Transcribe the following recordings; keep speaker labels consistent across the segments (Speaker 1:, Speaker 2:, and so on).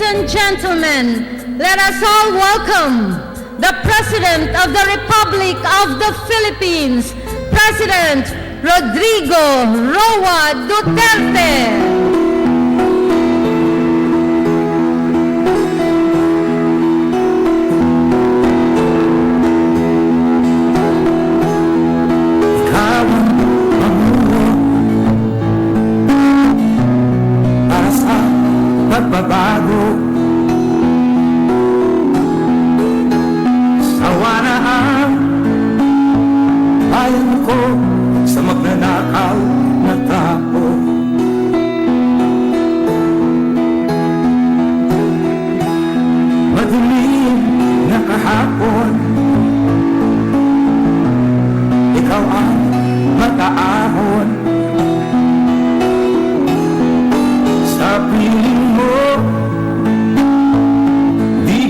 Speaker 1: and gentlemen, let us all welcome the President of the Republic of the Philippines, President Rodrigo Roa Duterte.
Speaker 2: Pagbabago, sawa na ang bayan ko sa magnanakaw na tao. Madilim na kahapon, ikaw ang mataahon sa piling mo.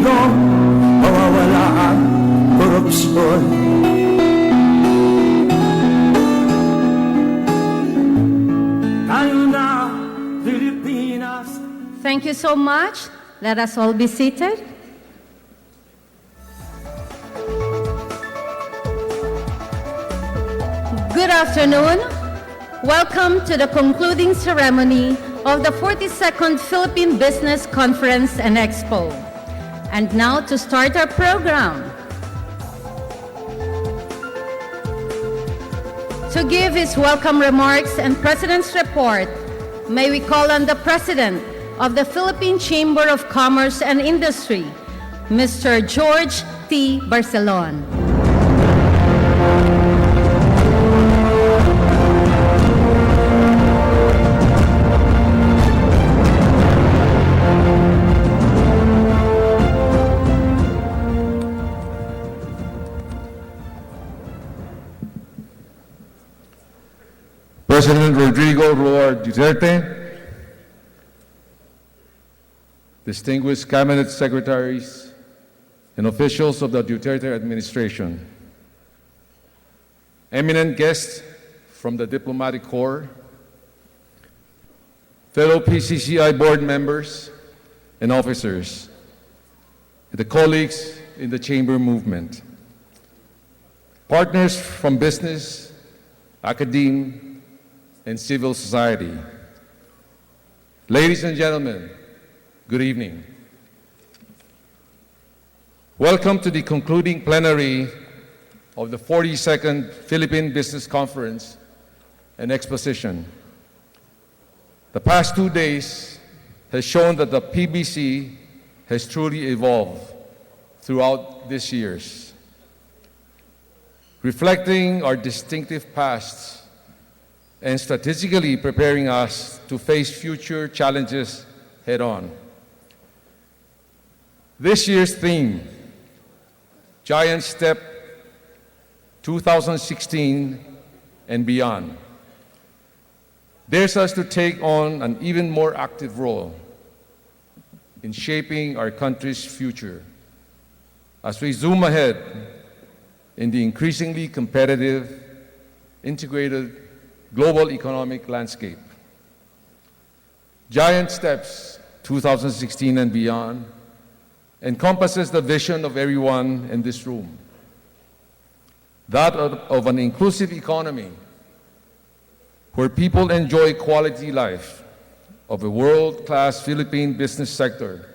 Speaker 2: Mawawala ang korupsyon. Tayo na, Pilipinas.
Speaker 1: Thank you so much. Let us all be seated. Good afternoon. Welcome to the concluding ceremony of the 42nd Philippine Business Conference and Expo. And now to start our program. To give his welcome remarks and President's report, may we call on the President of the Philippine Chamber of Commerce and Industry, Mr. George T. Barcelon.
Speaker 3: President Rodrigo Roa Duterte, distinguished cabinet secretaries and officials of the Duterte administration, eminent guests from the diplomatic corps, fellow PCCI board members and officers, and the colleagues in the chamber movement, partners from business, academia, and civil society. Ladies and gentlemen, good evening. Welcome to the concluding plenary of the 42nd Philippine Business Conference and Exposition. The past 2 days has shown that the PBC has truly evolved throughout these years, reflecting our distinctive pasts and strategically preparing us to face future challenges head-on. This year's theme, Giant Step 2016 and beyond, dares us to take on an even more active role in shaping our country's future as we zoom ahead in the increasingly competitive, integrated global economic landscape. Giant Steps 2016 and beyond encompasses the vision of everyone in this room, that of an inclusive economy where people enjoy quality life, of a world-class Philippine business sector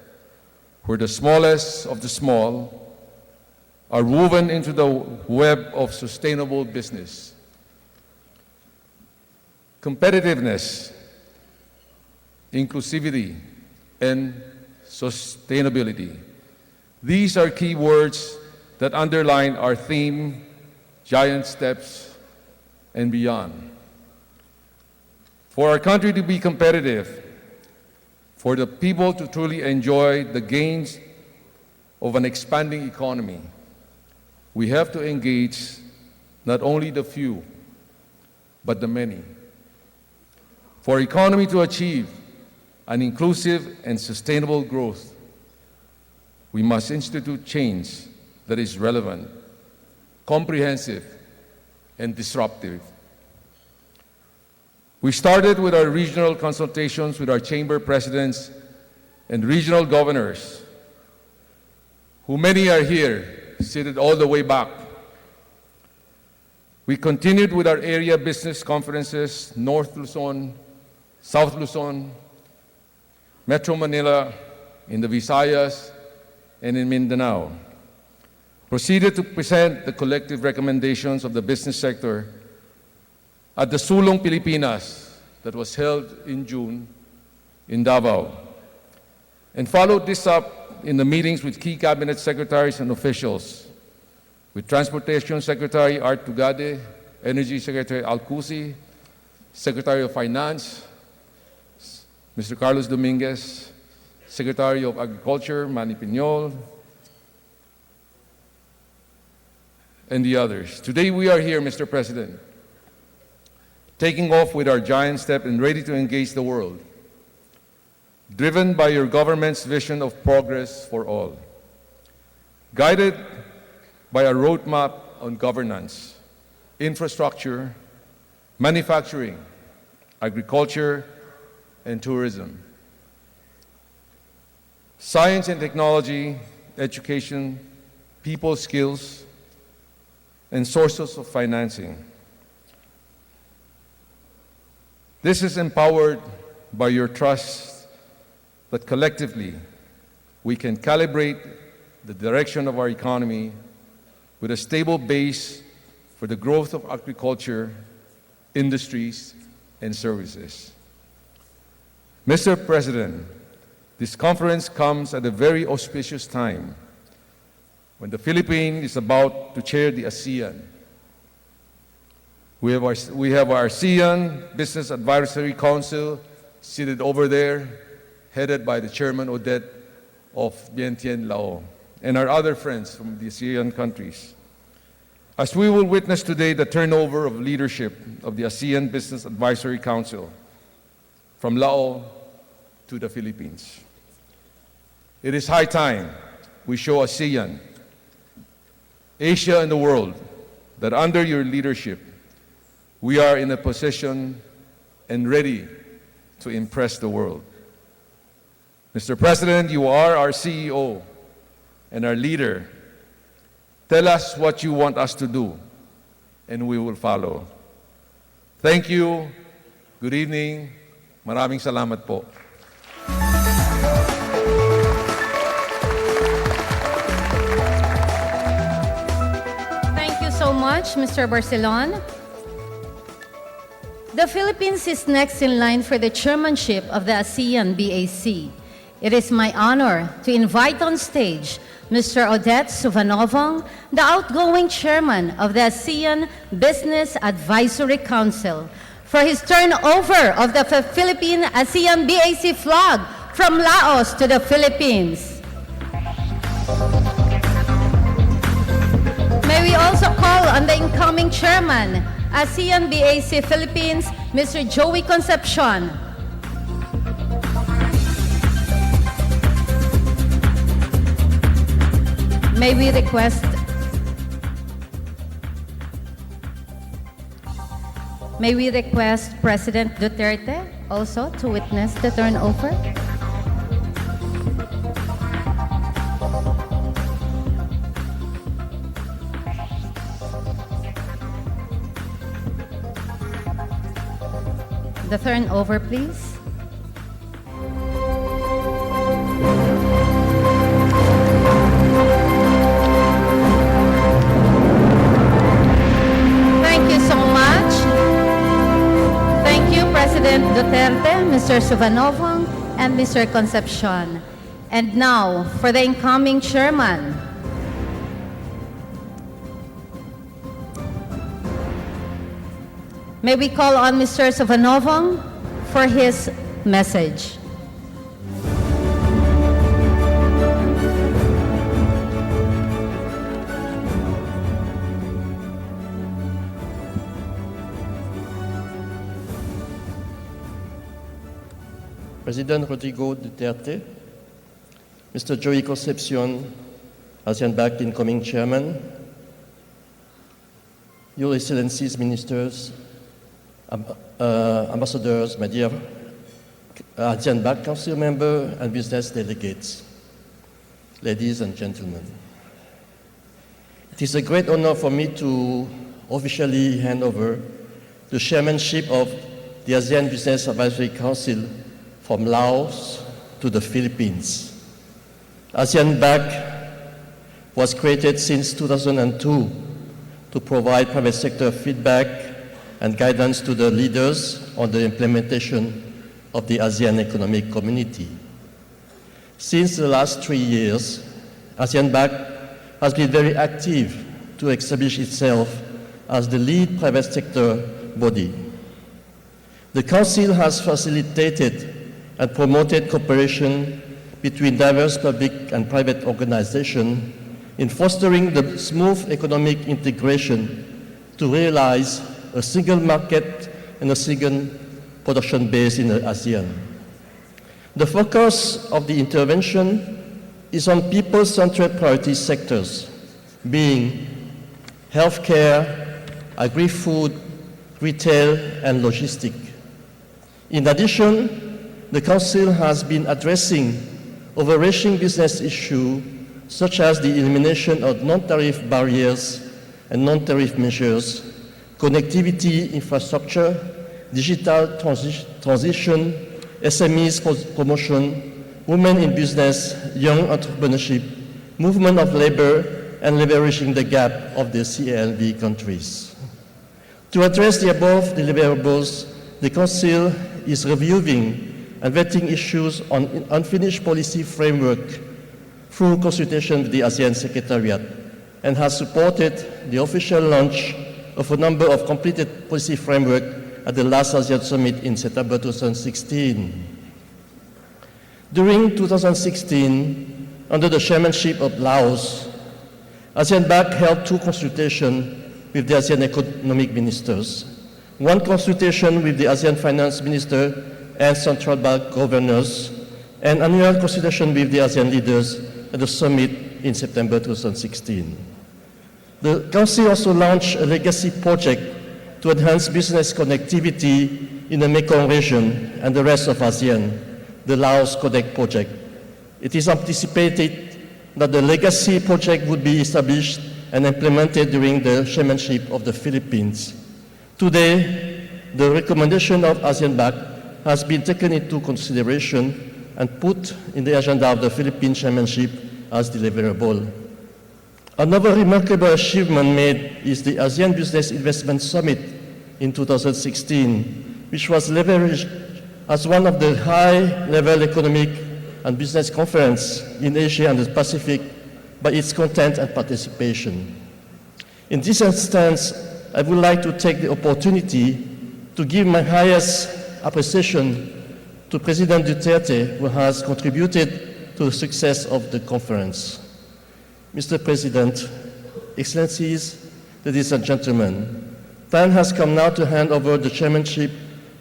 Speaker 3: where the smallest of the small are woven into the web of sustainable business. Competitiveness, inclusivity, and sustainability. These are key words that underline our theme, Giant Steps and beyond. For our country to be competitive, for the people to truly enjoy the gains of an expanding economy, we have to engage not only the few, but the many. For economy to achieve an inclusive and sustainable growth, we must institute change that is relevant, comprehensive, and disruptive. We started with our regional consultations with our chamber presidents and regional governors, who many are here, seated all the way back. We continued with our area business conferences, North Luzon, South Luzon, Metro Manila, in the Visayas, and in Mindanao. Proceeded to present the collective recommendations of the business sector at the Sulong Pilipinas that was held in June in Davao, and followed this up in the meetings with key cabinet secretaries and officials, with Transportation Secretary Art Tugade, Energy Secretary Alcusi, Secretary of Finance, Mr. Carlos Dominguez, Secretary of Agriculture, Manny Piñol, and the others. Today we are here, Mr. President, taking off with our giant step and ready to engage the world, driven by your government's vision of progress for all, guided by a roadmap on governance, infrastructure, manufacturing, agriculture, and tourism, science and technology, education, people skills, and sources of financing. This is empowered by your trust that collectively we can calibrate the direction of our economy with a stable base for the growth of agriculture, industries, and services. Mr. President, this conference comes at a very auspicious time when the Philippines is about to chair the ASEAN. We have our ASEAN Business Advisory Council seated over there, headed by the Chairman Odette of Vientiane Lao, and our other friends from the ASEAN countries. As we will witness today the turnover of leadership of the ASEAN Business Advisory Council from Lao to the Philippines. It is high time we show ASEAN, Asia, and the world that under your leadership, we are in a position and ready to impress the world. Mr. President, you are our CEO and our leader. Tell us what you want us to do, and we will follow. Thank you. Good evening. Maraming salamat po.
Speaker 1: Thank you so much, Mr. Barcelon. The Philippines is next in line for the chairmanship of the ASEAN BAC. It is my honor to invite on stage Mr. Odette Suvanovong, the outgoing chairman of the ASEAN Business Advisory Council, for his turnover of the Philippine ASEAN BAC flag from Laos to the Philippines. May we also call on the incoming chairman, ASEAN BAC Philippines, Mr. Joey Concepcion. May we request President Duterte also to witness the turnover? The turnover, please. Thank you so much. Thank you, President Duterte, Mr. Suvanovong, and Mr. Concepcion. And now, for the incoming chairman. May we call on Mr. Suvanovong for his message.
Speaker 4: President Rodrigo Duterte, Mr. Joey Concepcion, ASEAN-backed incoming chairman, Your Excellencies, ministers, ambassadors, my dear ASEAN Back Council member, and business delegates. Ladies and gentlemen, it is a great honor for me to officially hand over the chairmanship of the ASEAN Business Advisory Council from Laos to the Philippines. ASEAN BAC was created since 2002 to provide private sector feedback and guidance to the leaders on the implementation of the ASEAN Economic Community. Since the last 3 years, ASEAN BAC has been very active to establish itself as the lead private sector body. The Council has facilitated and promoted cooperation between diverse public and private organizations in fostering the smooth economic integration to realize a single market and a single production base in the ASEAN. The focus of the intervention is on people-centered priority sectors, being healthcare, agri-food, retail, and logistics. In addition, the Council has been addressing overarching business issues such as the elimination of non-tariff barriers and non-tariff measures, connectivity infrastructure, digital transition, SMEs promotion, women in business, young entrepreneurship, movement of labor, and leveraging the gap of the CLV countries. To address the above deliverables, the Council is reviewing and vetting issues on unfinished policy framework through consultation with the ASEAN Secretariat and has supported the official launch of a number of completed policy framework at the last ASEAN Summit in September 2016. During 2016, under the chairmanship of Laos, ASEAN BAC held 2 consultations with the ASEAN economic ministers, 1 consultation with the ASEAN finance minister and central bank governors, and annual consultation with the ASEAN leaders at the summit in September 2016. The Council also launched a legacy project to enhance business connectivity in the Mekong region and the rest of ASEAN, the Laos Codec project. It is anticipated that the legacy project would be established and implemented during the chairmanship of the Philippines. Today, the recommendation of ASEAN BAC has been taken into consideration and put in the agenda of the Philippine chairmanship as deliverable. Another remarkable achievement made is the ASEAN Business Investment Summit in 2016, which was leveraged as one of the high-level economic and business conferences in Asia and the Pacific by its content and participation. In this instance, I would like to take the opportunity to give my highest appreciation to President Duterte, who has contributed to the success of the conference. Mr. President, Excellencies, ladies and gentlemen, time has come now to hand over the chairmanship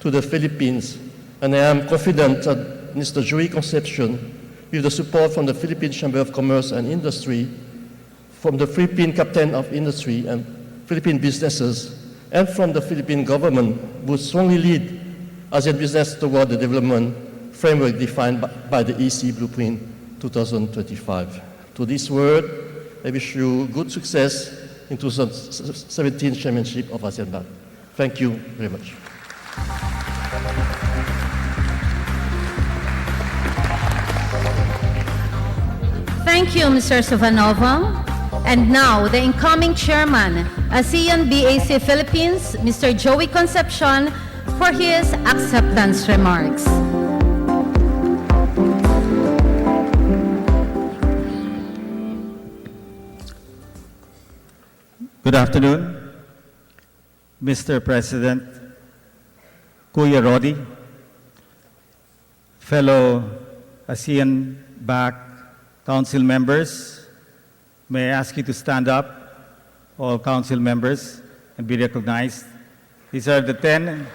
Speaker 4: to the Philippines, and I am confident that Mr. Joey Concepcion, with the support from the Philippine Chamber of Commerce and Industry, from the Philippine Captain of Industry and Philippine businesses, and from the Philippine government, will strongly lead ASEAN business toward the development framework defined by the EC Blueprint 2025. To this word, I wish you good success in 2017 chairmanship of ASEAN BAC. Thank you very much.
Speaker 1: Thank you, Mr. Suvanova. And now, the incoming chairman, ASEAN BAC Philippines, Mr. Joey Concepcion, for his acceptance remarks.
Speaker 5: Good afternoon, Mr. President, Kuya Rodi, fellow ASEAN BAC Council members. May I ask you to stand up, all Council members, and be recognized. These are the 10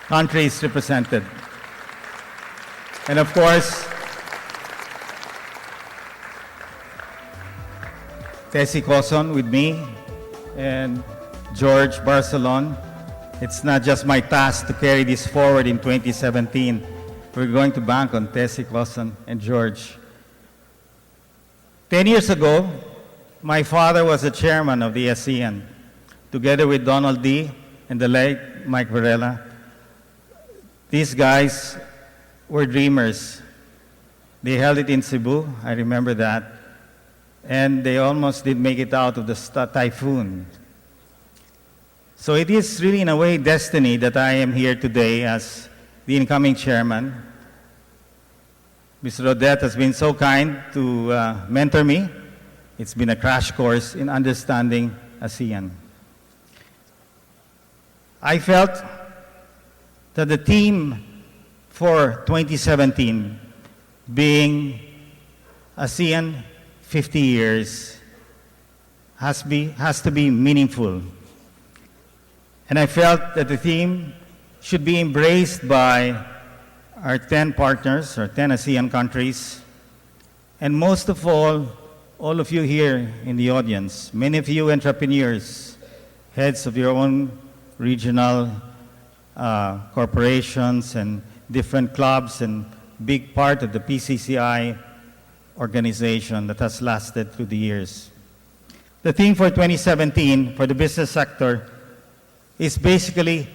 Speaker 5: countries represented. And of course, Tessie Coson with me, and George Barcelon. It's not just my task to carry this forward in 2017. we're going to bank on Tessie, Clausen, and George. 10 years ago, my father was the chairman of the ASEAN, together with Donald D. and the late Mike Varela. These guys were dreamers. They held it in Cebu, I remember that, and they almost did make it out of the typhoon. So it is really, in a way, destiny that I am here today as the incoming chairman. Mr. Odette has been so kind to mentor me. It's been a crash course in understanding ASEAN. I felt that the theme for 2017, being ASEAN 50 years, has to be meaningful. And I felt that the theme should be embraced by our 10 partners, our 10 ASEAN countries, and most of all of you here in the audience, many of you entrepreneurs, heads of your own regional corporations and different clubs, and big part of the PCCI organization that has lasted through the years. The theme for 2017 for the business sector is basically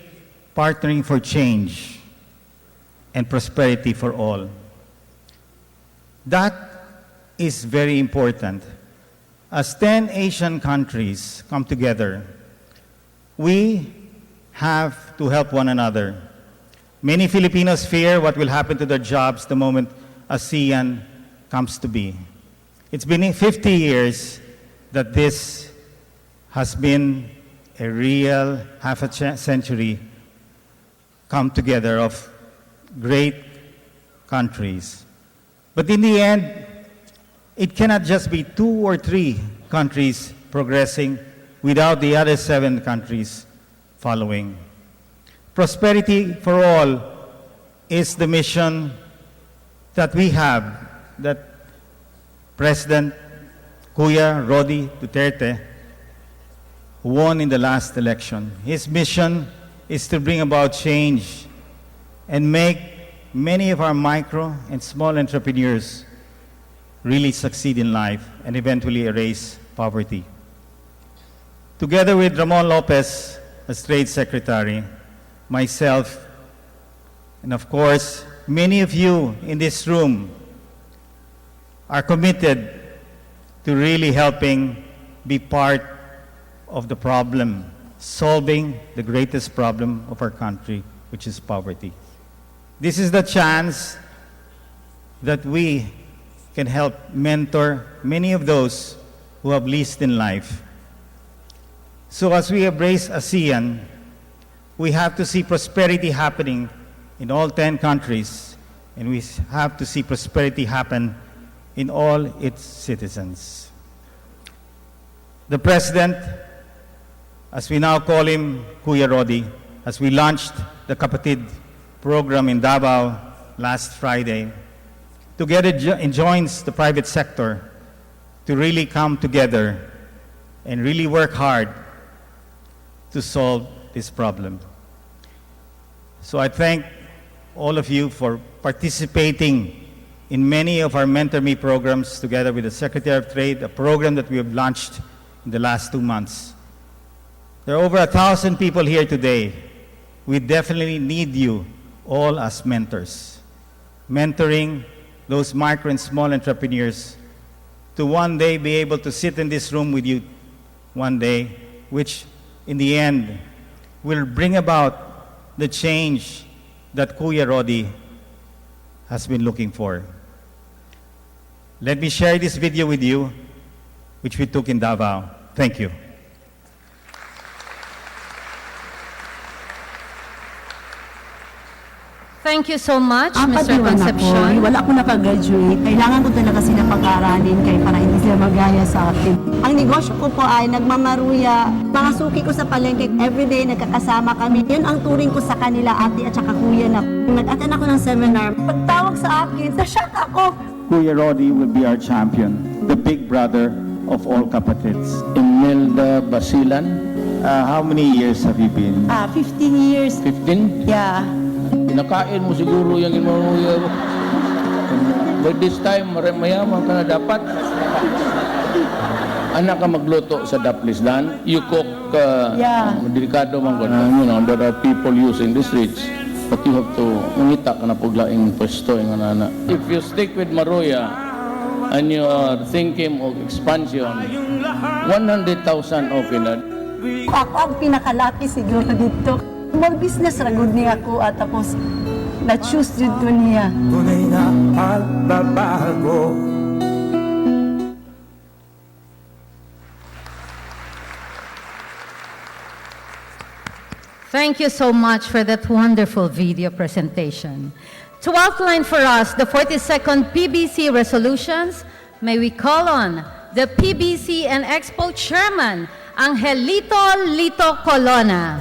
Speaker 5: partnering for change and prosperity for all. That is very important. As 10 Asian countries come together, we have to help one another. Many Filipinos fear what will happen to their jobs the moment ASEAN comes to be. It's been 50 years that this has been a real half a century come together of great countries. But in the end, it cannot just be 2 or 3 countries progressing without the other 7 countries following. Prosperity for all is the mission that we have, that President Kuya Rodi Duterte won in the last election. His mission is to bring about change and make many of our micro and small entrepreneurs really succeed in life and eventually erase poverty. Together with Ramon Lopez as Trade Secretary, myself, and of course, many of you in this room are committed to really helping be part of the problem, solving the greatest problem of our country, which is poverty. This is the chance that we can help mentor many of those who have least in life. So as we embrace ASEAN, we have to see prosperity happening in all 10 countries, and we have to see prosperity happen in all its citizens. The President, as we now call him Kuya Rodi, as we launched the Kapatid program in Davao last Friday, together enjoins the private sector to really come together and really work hard to solve this problem. So I thank all of you for participating in many of our Mentor Me programs together with the Secretary of Trade, a program that we have launched in the last 2 months. There are over 1,000 people here today. We definitely need you all as mentors, mentoring those micro and small entrepreneurs to one day be able to sit in this room with you one day, which in the end will bring about the change that Kuya Rodi has been looking for. Let me share this video with you, which we took in Davao. Thank you.
Speaker 1: Thank you so much,
Speaker 6: Apat
Speaker 1: Mr.
Speaker 6: yung anak ko,
Speaker 1: Concepcion.
Speaker 6: wala ko nakagraduate. Kailangan ko talaga sila pag-aralin kay para hindi sila magaya sa akin. Ang negosyo ko po ay nagmamaruya. Mga suki ko sa palengke, everyday nagkakasama kami. Yun ang turing ko sa kanila, ate at saka kuya na. Nag-attend ako ng seminar. Pagtawag sa akin, na-shock ako.
Speaker 5: Kuya Rodi will be our champion, the big brother of all kapatids.
Speaker 7: Imelda Basilan,
Speaker 5: How many years have you been?
Speaker 6: 15 years.
Speaker 7: 15.
Speaker 6: Yeah.
Speaker 7: Kinakain mo siguro yung imamuya. By this time, mayaman ka na dapat. Anak ka magluto sa Daplislan. You cook,
Speaker 6: Yeah.
Speaker 7: delikado man ko. There are people using the streets. But you have to, mangita ka na puglaing pwesto yung anana. If you stick with Maruya, and you are thinking of expansion, 100,000 okay na.
Speaker 6: Ako ang pinakalaki siguro dito. Small business ragod niya ako at tapos na-choose dito niya.
Speaker 2: Tunay na pagbabago.
Speaker 1: Thank you so much for that wonderful video presentation. To outline for us the 42nd PBC resolutions, may we call on the PBC and Expo Chairman, Angelito Lito Colonna.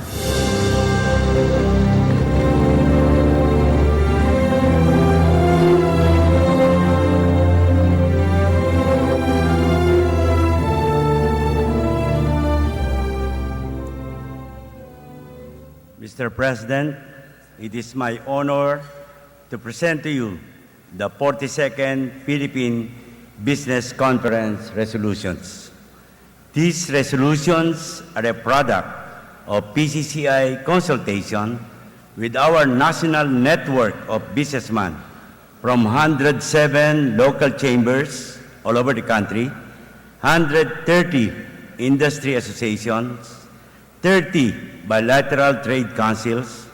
Speaker 8: Mr. President, it is my honor to present to you the 42nd Philippine Business Conference resolutions. These resolutions are a product of PCCI consultation with our national network of businessmen from 107 local chambers all over the country, 130 industry associations, 30 bilateral trade councils,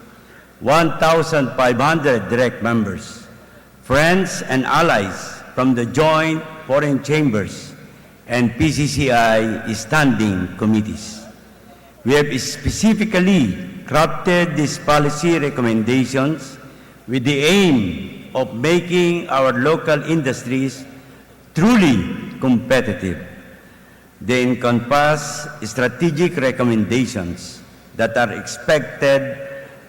Speaker 8: 1,500 direct members, friends and allies from the joint foreign chambers and PCCI standing committees. We have specifically crafted these policy recommendations with the aim of making our local industries truly competitive. They encompass strategic recommendations that are expected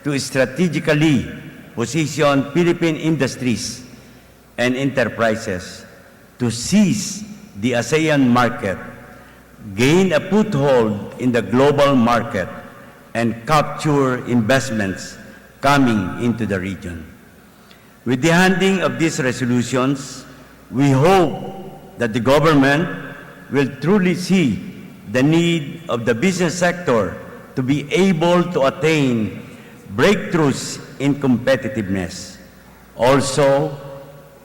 Speaker 8: to strategically position Philippine industries and enterprises to seize the ASEAN market, gain a foothold in the global market, and capture investments coming into the region. With the handing of these resolutions, we hope that the government will truly see the need of the business sector to be able to attain breakthroughs in competitiveness. Also,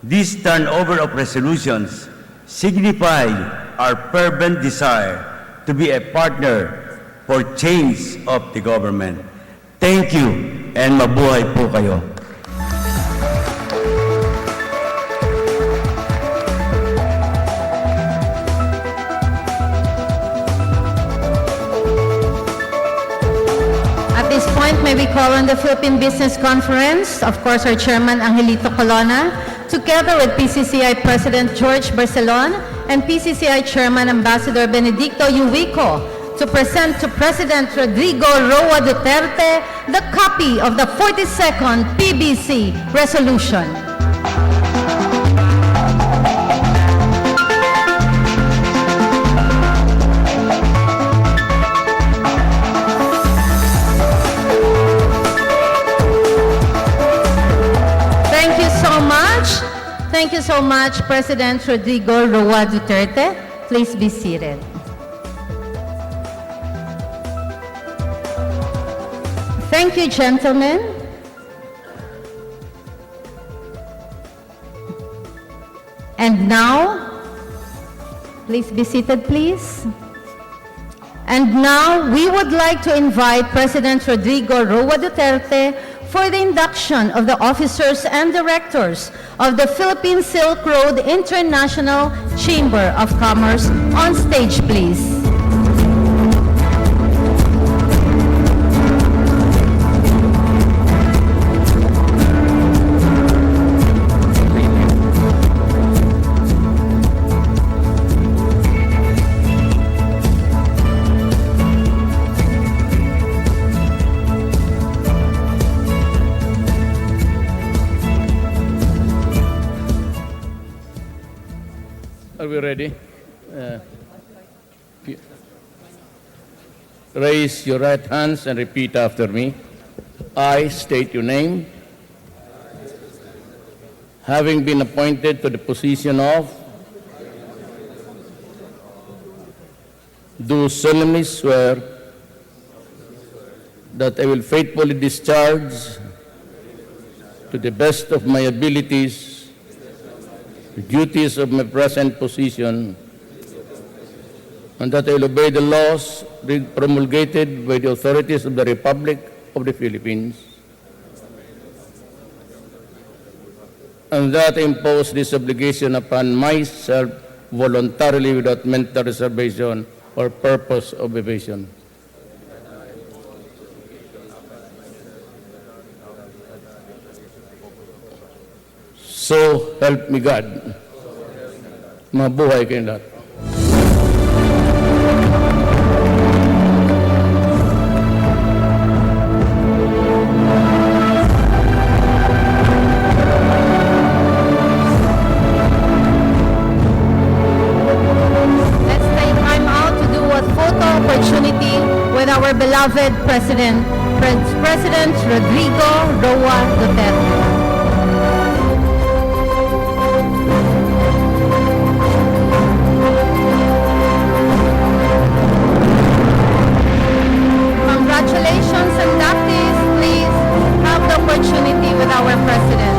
Speaker 8: this turnover of resolutions signify our fervent desire to be a partner for change of the government. Thank you and mabuhay po kayo.
Speaker 1: At this point, may we call on the Philippine Business Conference, of course, our Chairman Angelito Colonna, together with PCCI President George Barcelon and PCCI Chairman Ambassador Benedicto Yuwico, to present to President Rodrigo Roa Duterte the copy of the 42nd PBC resolution. Thank you so much, President Rodrigo Roa Duterte. Please be seated. Thank you, gentlemen. And now, please be seated, please. And now, we would like to invite President Rodrigo Roa Duterte for the induction of the officers and directors of the Philippine Silk Road International Chamber of Commerce on stage, please.
Speaker 7: Are we ready? Raise your right hands and repeat after me. I state your name. having been appointed to the position of, do solemnly swear that I will faithfully discharge to the best of my abilities the duties of my present position, and that I will obey the laws promulgated by the authorities of the Republic of the Philippines, and that I impose this obligation upon myself voluntarily without mental reservation or purpose of evasion. So help me God. Mabuhay kayong lahat.
Speaker 1: Let's take time out to do a photo opportunity with our beloved President, President Rodrigo Roa Duterte. Congratulations, inductees. Please have the opportunity with our President.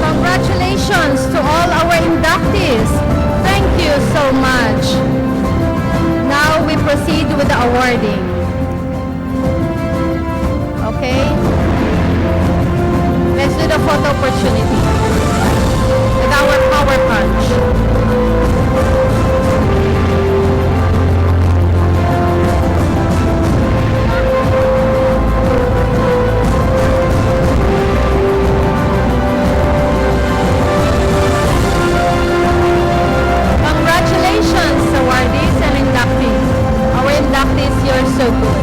Speaker 1: Congratulations to all our inductees. Thank you so much. Now we proceed with the awarding. Okay? Let's do the photo opportunity with our power punch. Congratulations, awardees and inductees. Our inductees, you're so good.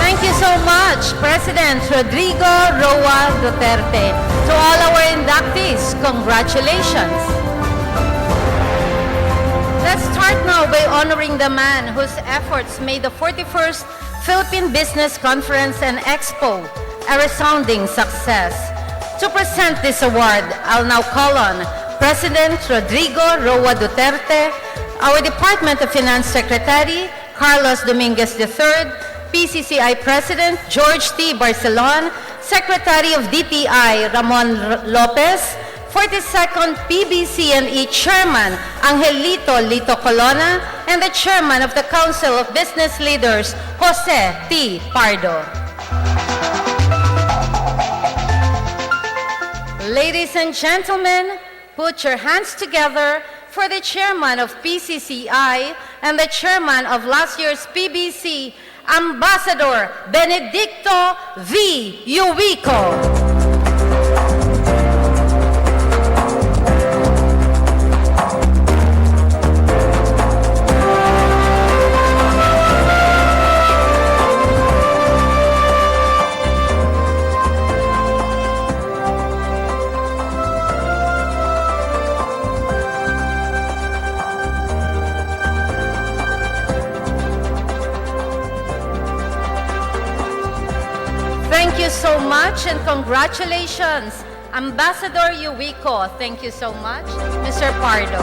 Speaker 1: Thank you so much, President Rodrigo Roa Duterte. To all our inductees, congratulations. Let's start now by honoring the man whose efforts made the 41st Philippine Business Conference and Expo a resounding success. To present this award, I'll now call on President Rodrigo Roa Duterte, our Department of Finance Secretary, Carlos Dominguez III, PCCI President George T. Barcelon, Secretary of DTI Ramon Lopez, 42nd PBC&E Chairman Angelito Lito Colonna, and the Chairman of the Council of Business Leaders, Jose T. Pardo. Ladies and gentlemen, put your hands together for the Chairman of PCCI and the Chairman of last year's PBC, Ambassador Benedicto V. Uwico. much and congratulations, Ambassador Yuiko. Thank you so much, Mr. Pardo.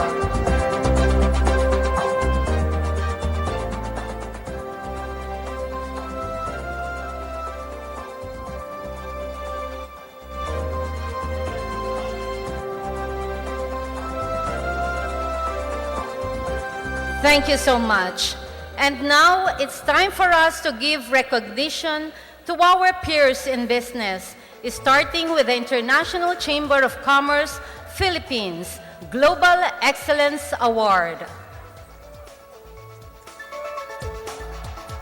Speaker 1: Thank you so much. And now it's time for us to give recognition to our peers in business, starting with the International Chamber of Commerce, Philippines Global Excellence Award.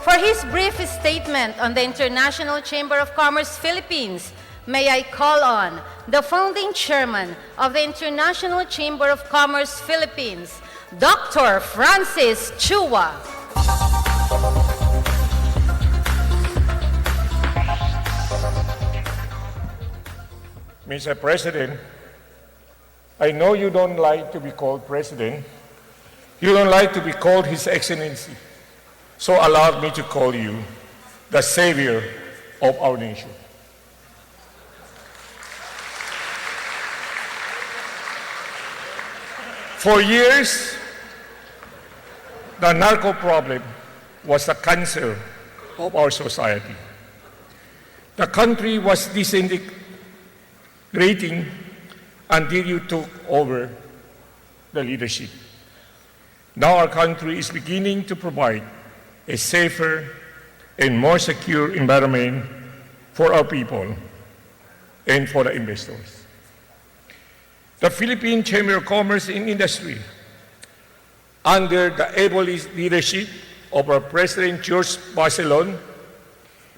Speaker 1: For his brief statement on the International Chamber of Commerce, Philippines, may I call on the founding chairman of the International Chamber of Commerce, Philippines, Dr. Francis Chua.
Speaker 9: Mr. President, I know you don't like to be called President. You don't like to be called His Excellency. So allow me to call you the Savior of our nation. For years, the narco problem was the cancer of our society. The country was disintegrating until you took over the leadership. Now our country is beginning to provide a safer and more secure environment for our people and for the investors. The Philippine Chamber of Commerce and Industry, under the able leadership of our President George Barcelon,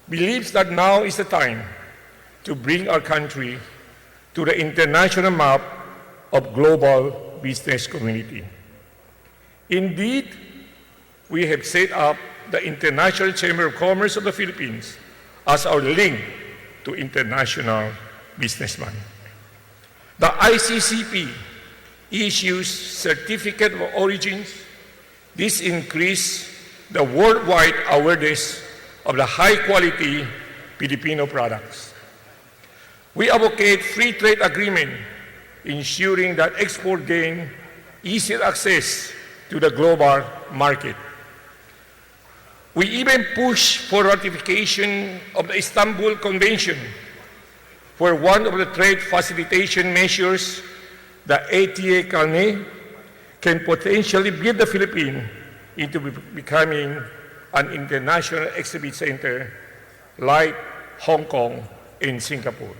Speaker 9: believes that now is the time to bring our country to the international map of global business community. Indeed, we have set up the International Chamber of Commerce of the Philippines as our link to international businessmen. The ICCP issues Certificate of Origins. This increases the worldwide awareness of the high-quality Filipino products. We advocate free trade agreement, ensuring that export gain easier access to the global market. We even push for ratification of the Istanbul Convention, where one of the trade facilitation measures, the ATA Carnet, can potentially build the Philippines into becoming an international exhibit center like Hong Kong and Singapore.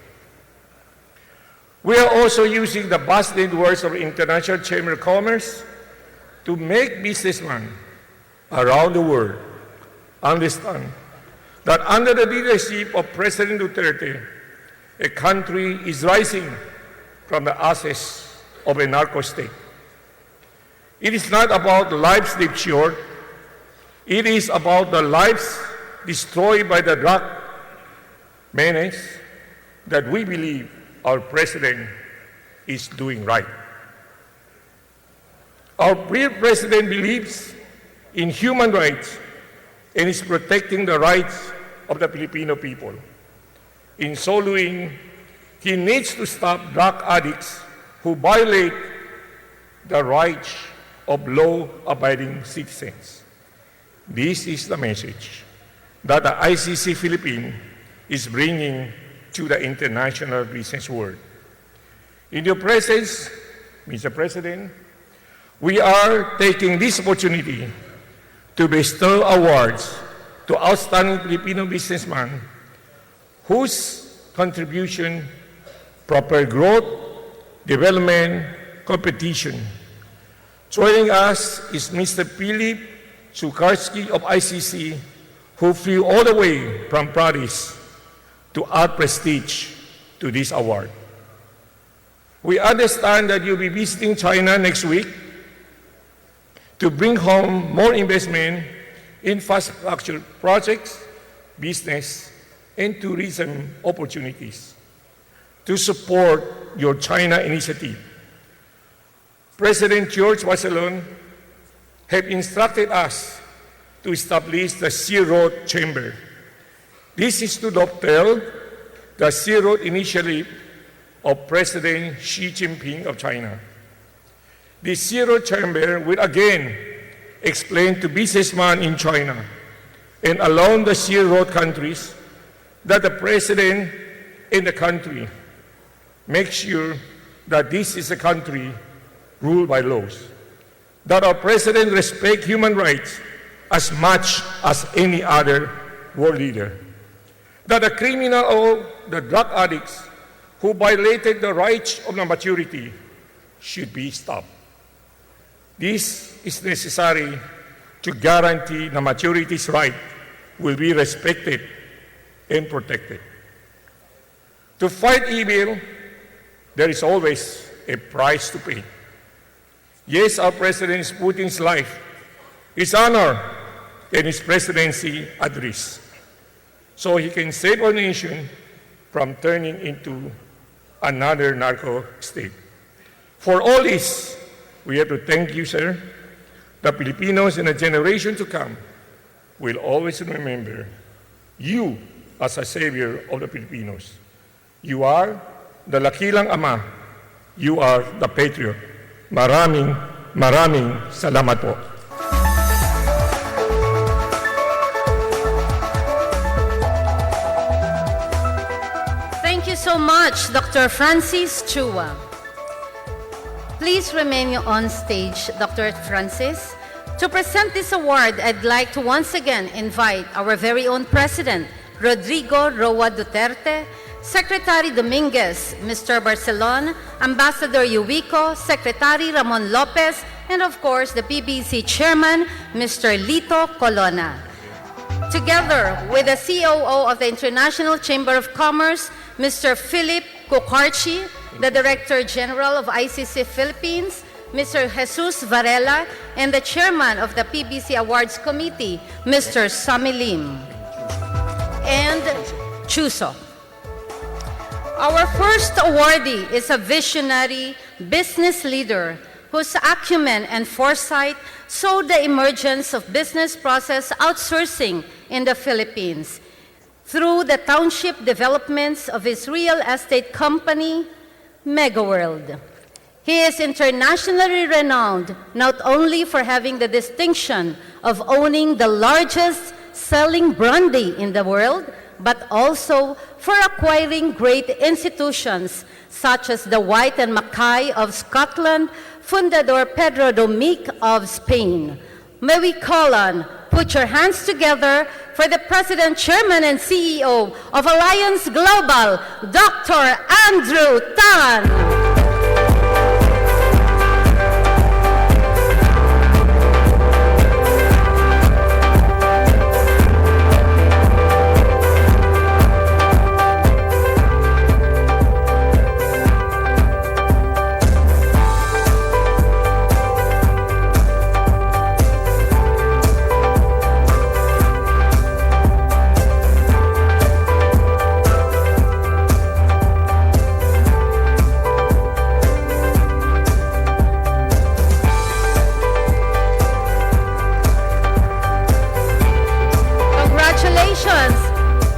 Speaker 9: We are also using the vast networks of the International Chamber of Commerce to make businessmen around the world understand that under the leadership of President Duterte, a country is rising from the ashes of a narco state. It is not about the lives lived short. It is about the lives destroyed by the drug menace that we believe our president is doing right. Our president believes in human rights and is protecting the rights of the Filipino people. In so doing, he needs to stop drug addicts who violate the rights of law-abiding citizens. This is the message that the ICC Philippines is bringing to the international business world. In your presence, Mr. President, we are taking this opportunity to bestow awards to outstanding Filipino businessmen whose contribution, proper growth, development, competition. Joining us is Mr. Philip Sukarski of ICC, who flew all the way from Paris to add prestige to this award. We understand that you'll be visiting China next week to bring home more investment in infrastructure projects, business, and tourism opportunities to support your China initiative. President George Barcelon have instructed us to establish the Sea Road Chamber. This is to dovetail the zeroth initiative of President Xi Jinping of China. The Zero Chamber will again explain to businessmen in China and along the zero countries that the president in the country makes sure that this is a country ruled by laws, that our president respects human rights as much as any other world leader, that the criminal or the drug addicts who violated the rights of the majority should be stopped. This is necessary to guarantee the majority's right will be respected and protected. To fight evil, there is always a price to pay. Yes, our president is putting his life, his honor, and his presidency at risk, so he can save our nation from turning into another narco state. For all this, we have to thank you, sir. The Filipinos in a generation to come will always remember you as a savior of the Filipinos. You are the lakilang ama. You are the patriot. Maraming, maraming salamat po.
Speaker 1: Thank you so much, Dr. Francis Chua. Please remain on stage, Dr. Francis. To present this award, I'd like to once again invite our very own President, Rodrigo Roa Duterte, Secretary Dominguez, Mr. Barcelon, Ambassador Yuwico, Secretary Ramon Lopez, and of course, the PBC Chairman, Mr. Lito Colonna. Together with the COO of the International Chamber of Commerce, Mr. Philip Kukarchi, the Director General of ICC Philippines, Mr. Jesus Varela, and the Chairman of the PBC Awards Committee, Mr. Sami Lim, and Chuso. Our first awardee is a visionary business leader whose acumen and foresight saw the emergence of business process outsourcing in the Philippines through the township developments of his real estate company, MegaWorld. He is internationally renowned not only for having the distinction of owning the largest selling brandy in the world, but also for acquiring great institutions such as the White and Mackay of Scotland, Fundador Pedro Domic of Spain. May we call on, put your hands together for the President, Chairman, and CEO of Alliance Global, Dr. Andrew Tan.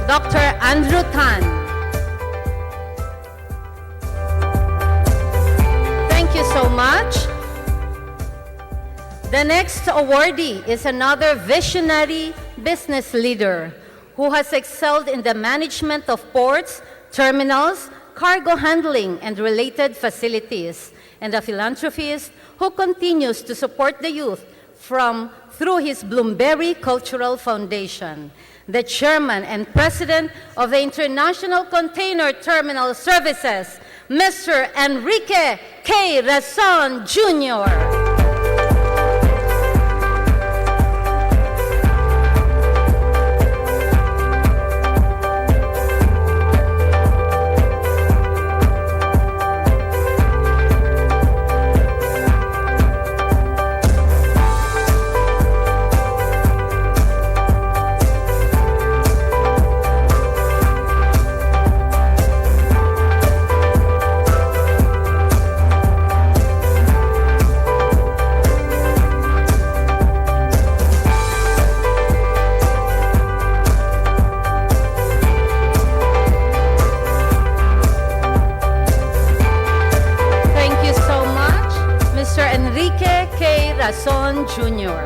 Speaker 1: Dr. Andrew Tan. Thank you so much. The next awardee is another visionary business leader who has excelled in the management of ports, terminals, cargo handling, and related facilities, and a philanthropist who continues to support the youth through his Bloomberry Cultural Foundation. The Chairman and President of the International Container Terminal Services, Mr. Enrique K. Razon Jr. Quezon Jr.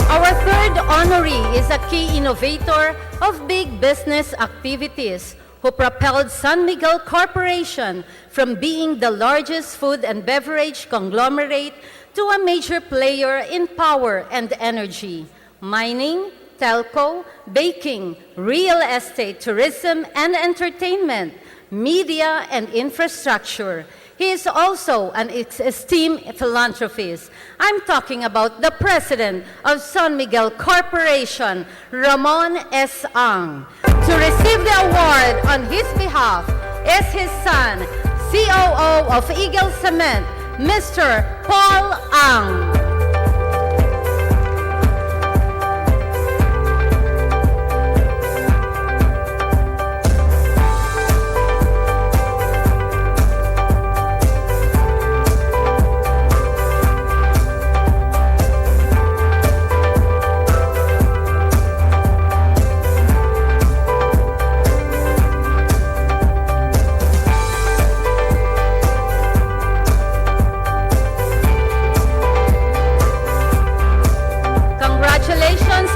Speaker 1: Our third honoree is a key innovator of big business activities who propelled San Miguel Corporation from being the largest food and beverage conglomerate to a major player in power and energy, mining, telco, baking, real estate, tourism and entertainment, media and infrastructure. He is also an esteemed philanthropist. I'm talking about the president of San Miguel Corporation, Ramon S. Ang. To receive the award on his behalf is his son, COO of Eagle Cement, Mr. Paul Ang.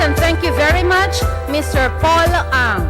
Speaker 1: And thank you very much, Mr. Paul Ang.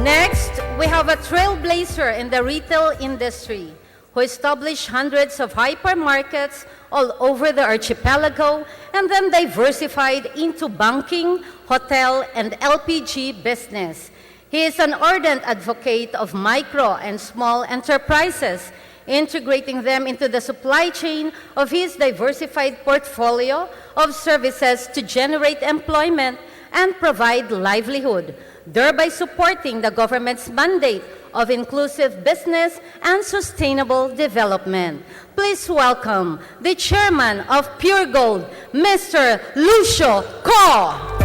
Speaker 1: Next, we have a trailblazer in the retail industry who established hundreds of hypermarkets all over the archipelago and then diversified into banking, hotel, and LPG business. He is an ardent advocate of micro and small enterprises, integrating them into the supply chain of his diversified portfolio of services to generate employment and provide livelihood, thereby supporting the government's mandate of inclusive business and sustainable development. Please welcome the chairman of Pure Gold, Mr. Lucio Ko.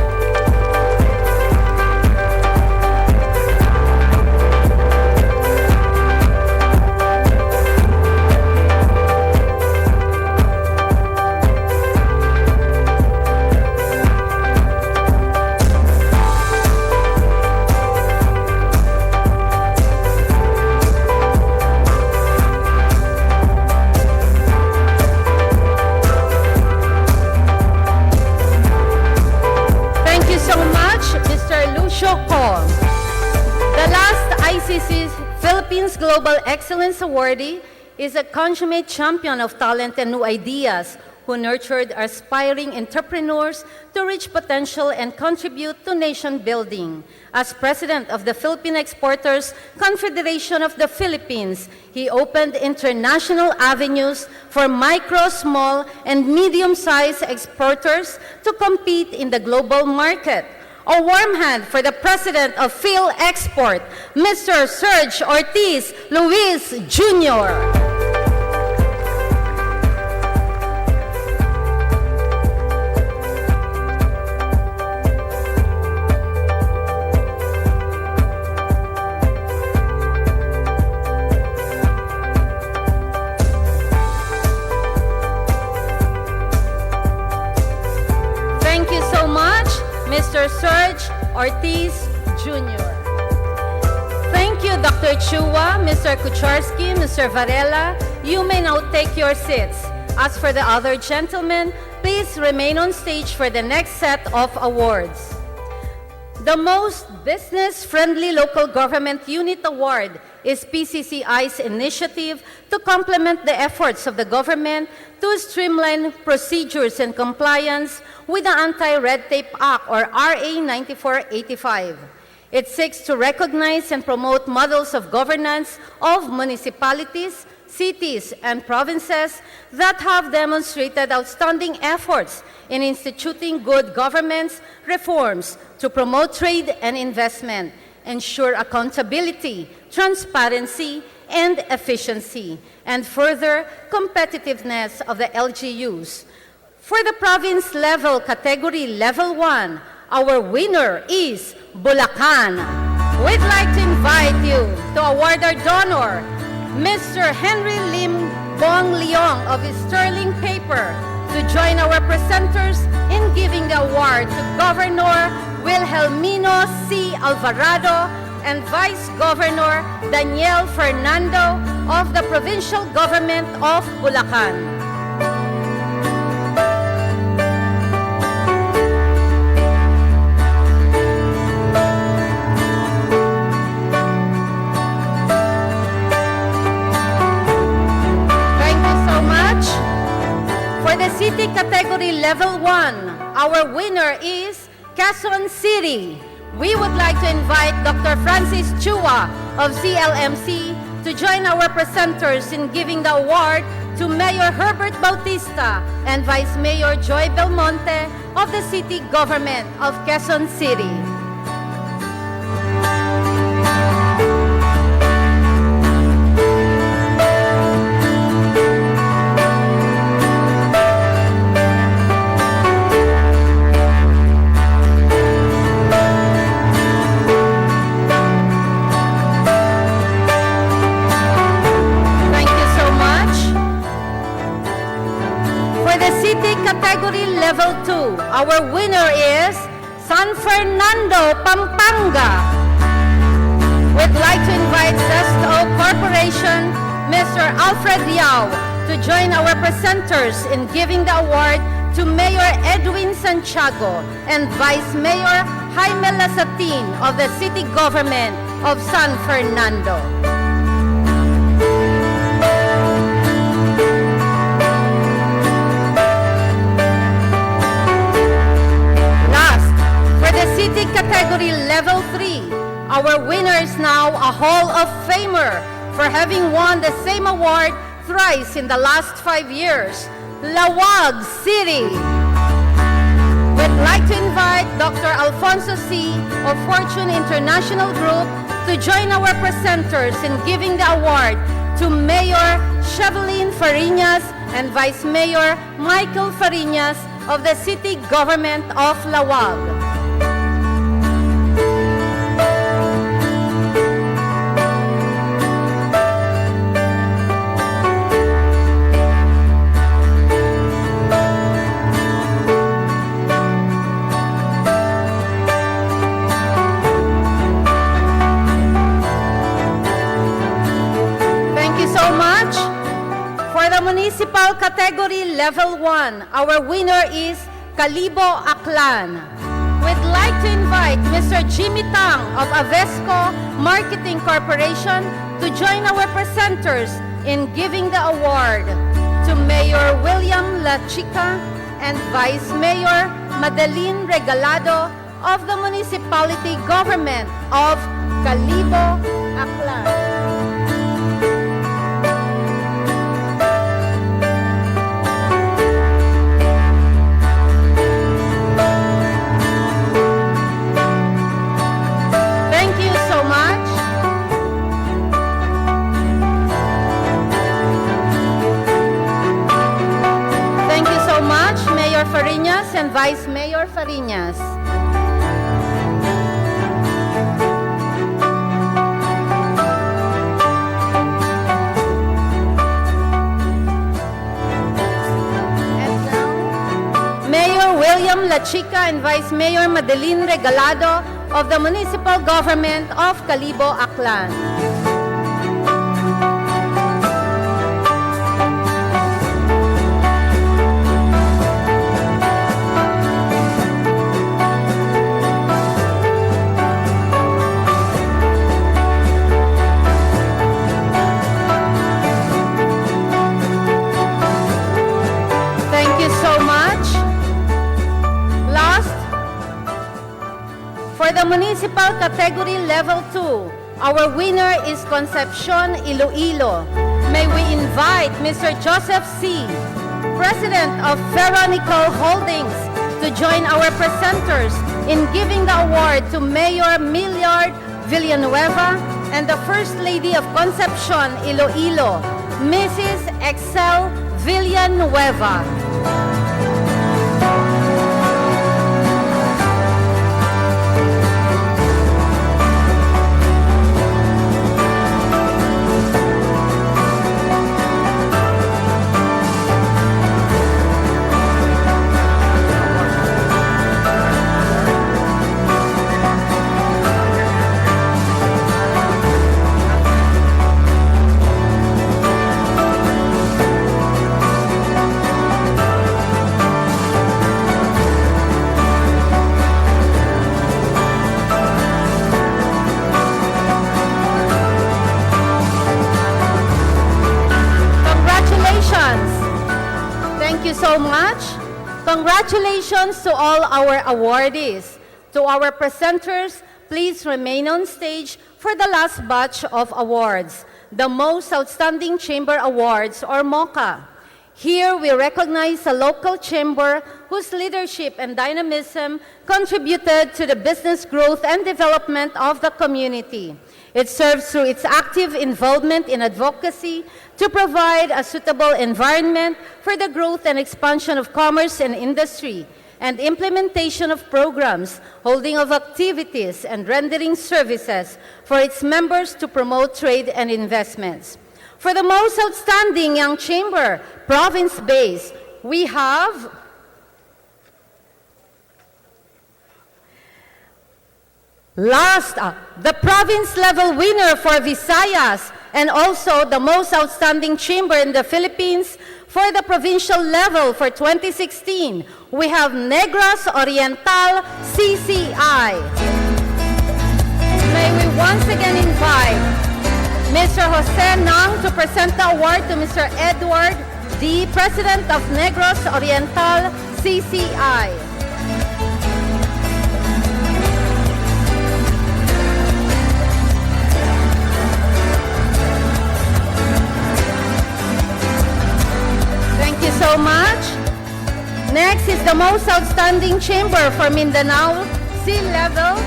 Speaker 1: The last ICC Philippines Global Excellence Awardee is a consummate champion of talent and new ideas who nurtured aspiring entrepreneurs to reach potential and contribute to nation building. As president of the Philippine Exporters Confederation of the Philippines, he opened international avenues for micro, small, and medium-sized exporters to compete in the global market. A warm hand for the president of Phil Export, Mr. Serge Ortiz Luis Jr. Thank you so much, Mr. Serge Ortiz Jr. Thank you, Dr. Chua, Mr. Kucharski, Mr. Varela. You may now take your seats. As for the other gentlemen, please remain on stage for the next set of awards. The most business-friendly local government unit award is PCCI's initiative to complement the efforts of the government to streamline procedures and compliance with the Anti-Red Tape Act, or RA 9485. It seeks to recognize and promote models of governance of municipalities, cities, and provinces that have demonstrated outstanding efforts in instituting good governance reforms to promote trade and investment, ensure accountability, transparency, and efficiency, and further competitiveness of the LGUs. For the province level category level 1, our winner is Bulacan. We'd like to invite you to award our donor, Mr. Henry Lim Bong Leong of Sterling Paper, to join our presenters in giving the award to Governor Wilhelmino C. Alvarado and Vice Governor Daniel Fernando of the Provincial Government of Bulacan. For the city category level 1, our winner is Quezon City. We would like to invite Dr. Francis Chua of CLMC to join our presenters in giving the award to Mayor Herbert Bautista and Vice Mayor Joy Belmonte of the City Government of Quezon City. Category Level 2, our winner is San Fernando, Pampanga. We'd like to invite Zesto Corporation, Mr. Alfred Yao, to join our presenters in giving the award to Mayor Edwin Santiago and Vice Mayor Jaime Lasatin of the City Government of San Fernando. City category level 3, our winner is now a Hall of Famer for having won the same award thrice in the last 5 years, Lawag City. We'd like to invite Dr. Alfonso C. of Fortune International Group to join our presenters in giving the award to Mayor Shevelyn Fariñas and Vice Mayor Michael Fariñas of the City Government of Lawag. Municipal Category Level 1, our winner is Calibo Aklan. We'd like to invite Mr. Jimmy Tang of Avesco Marketing Corporation to join our presenters in giving the award to Mayor William Lachica and Vice Mayor Madeline Regalado of the Municipality Government of Calibo Aklan. Fariñas and Vice Mayor Fariñas. And now, Mayor William Lachica and Vice Mayor Madeline Regalado of the Municipal Government of Calibo Aklan. For the Municipal Category Level 2, our winner is Concepcion Iloilo. May we invite Mr. Joseph C., President of Ferronickel Holdings, to join our presenters in giving the award to Mayor Millard Villanueva and the First Lady of Concepcion Iloilo, Mrs. Excel Villanueva. Congratulations to all our awardees. To our presenters, please remain on stage for the last batch of awards, the Most Outstanding Chamber Awards, or MOCA. Here, we recognize a local chamber whose leadership and dynamism contributed to the business growth and development of the community. It serves through its active involvement in advocacy to provide a suitable environment for the growth and expansion of commerce and industry, and implementation of programs, holding of activities, and rendering services for its members to promote trade and investments. For the most outstanding young chamber, province-based, we have the province-level winner for Visayas, and also the most outstanding chamber in the Philippines for the provincial level for 2016. We have Negros Oriental CCI. May we once again invite Mr. Jose Nang to present the award to Mr. Edward D., President of Negros Oriental CCI. Thank you so much. Next is the most outstanding chamber for Mindanao Sea Level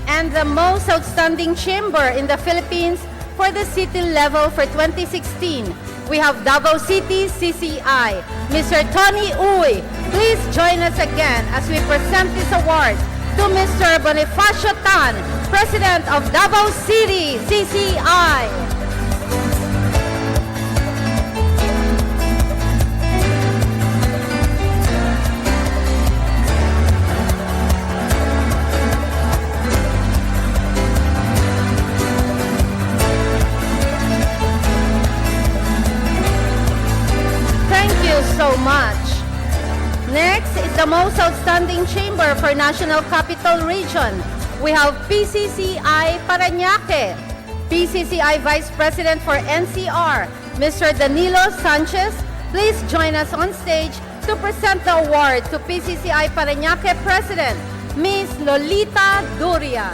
Speaker 1: and the most outstanding chamber in the Philippines for the city level for 2016. We have Davao City CCI. Mr. Tony Uy, please join us again as we present this award to Mr. Bonifacio Tan, President of Davao City CCI. So much. Next is the most outstanding chamber for National Capital Region. We have PCCI Parañaque. PCCI Vice President for NCR, Mr. Danilo Sanchez, please join us on stage to present the award to PCCI Parañaque President, Ms. Lolita Duria.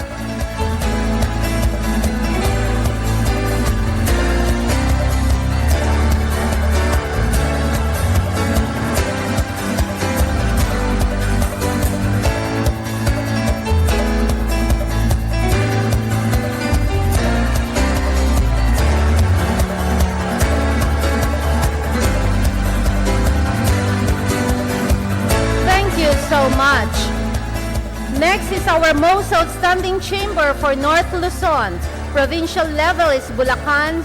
Speaker 1: So much. Next is our most outstanding chamber for North Luzon. Provincial level is Bulacan.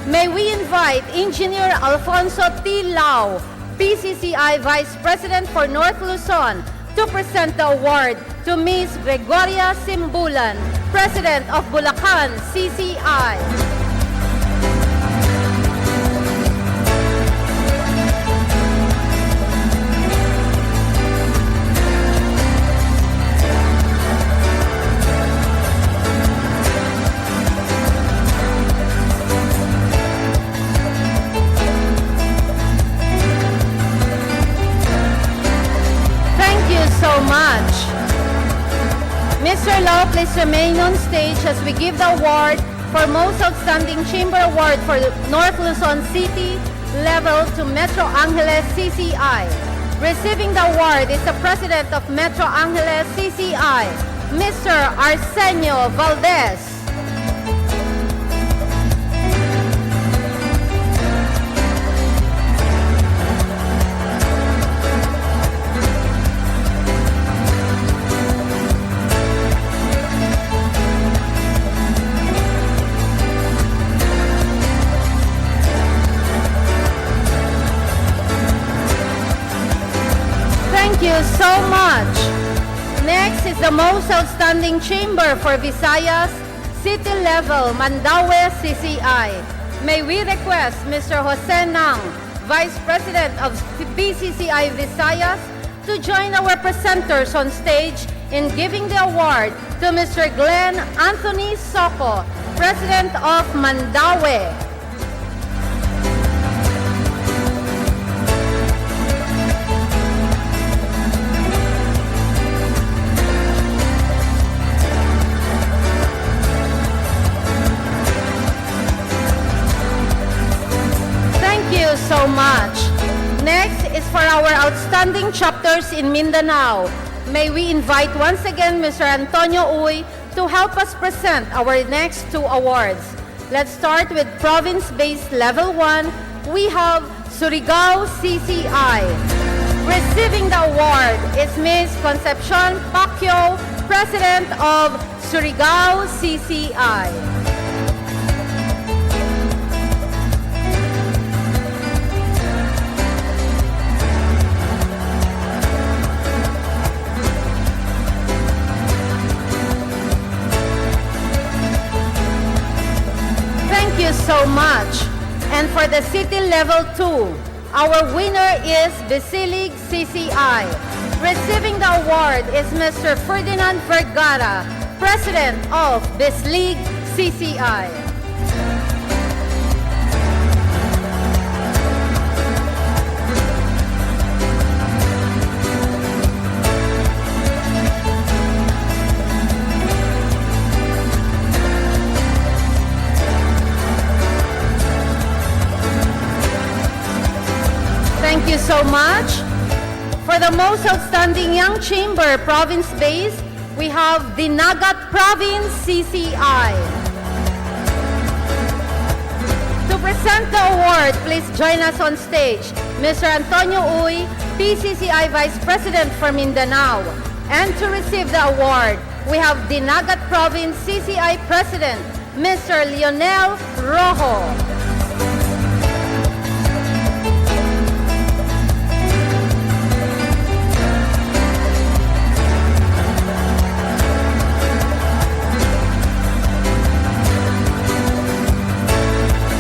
Speaker 1: May we invite Engineer Alfonso T. Lau, PCCI Vice President for North Luzon, to present the award to Ms. Gregoria Simbulan, President of Bulacan CCI. So much. Mr. Lau, please remain on stage as we give the award for Most Outstanding Chamber Award for North Luzon City level to Metro Angeles CCI. Receiving the award is the President of Metro Angeles CCI, Mr. Arsenio Valdez. Thank you so much. Next is the most outstanding chamber for Visayas City Level, Mandaue CCI. May we request Mr. Jose Nang, Vice President of BCCI Visayas, to join our presenters on stage in giving the award to Mr. Glenn Anthony Soco, President of Mandaue. for our outstanding chapters in Mindanao, may we invite once again Mr. Antonio Uy to help us present our next two awards. Let's start with province-based level 1. We have Surigao CCI. Receiving the award is Ms. Concepcion Pacquiao, President of Surigao CCI. Thank you so much. And for the city level 2, our winner is Bisilig CCI. Receiving the award is Mr. Ferdinand Vergara, President of Bisilig CCI. Thank you so much. For the most outstanding young chamber province-based, we have Dinagat Province CCI. To present the award, please join us on stage, Mr. Antonio Uy, PCCI Vice President for Mindanao. And to receive the award, we have Dinagat Province CCI President, Mr. Lionel Rojo.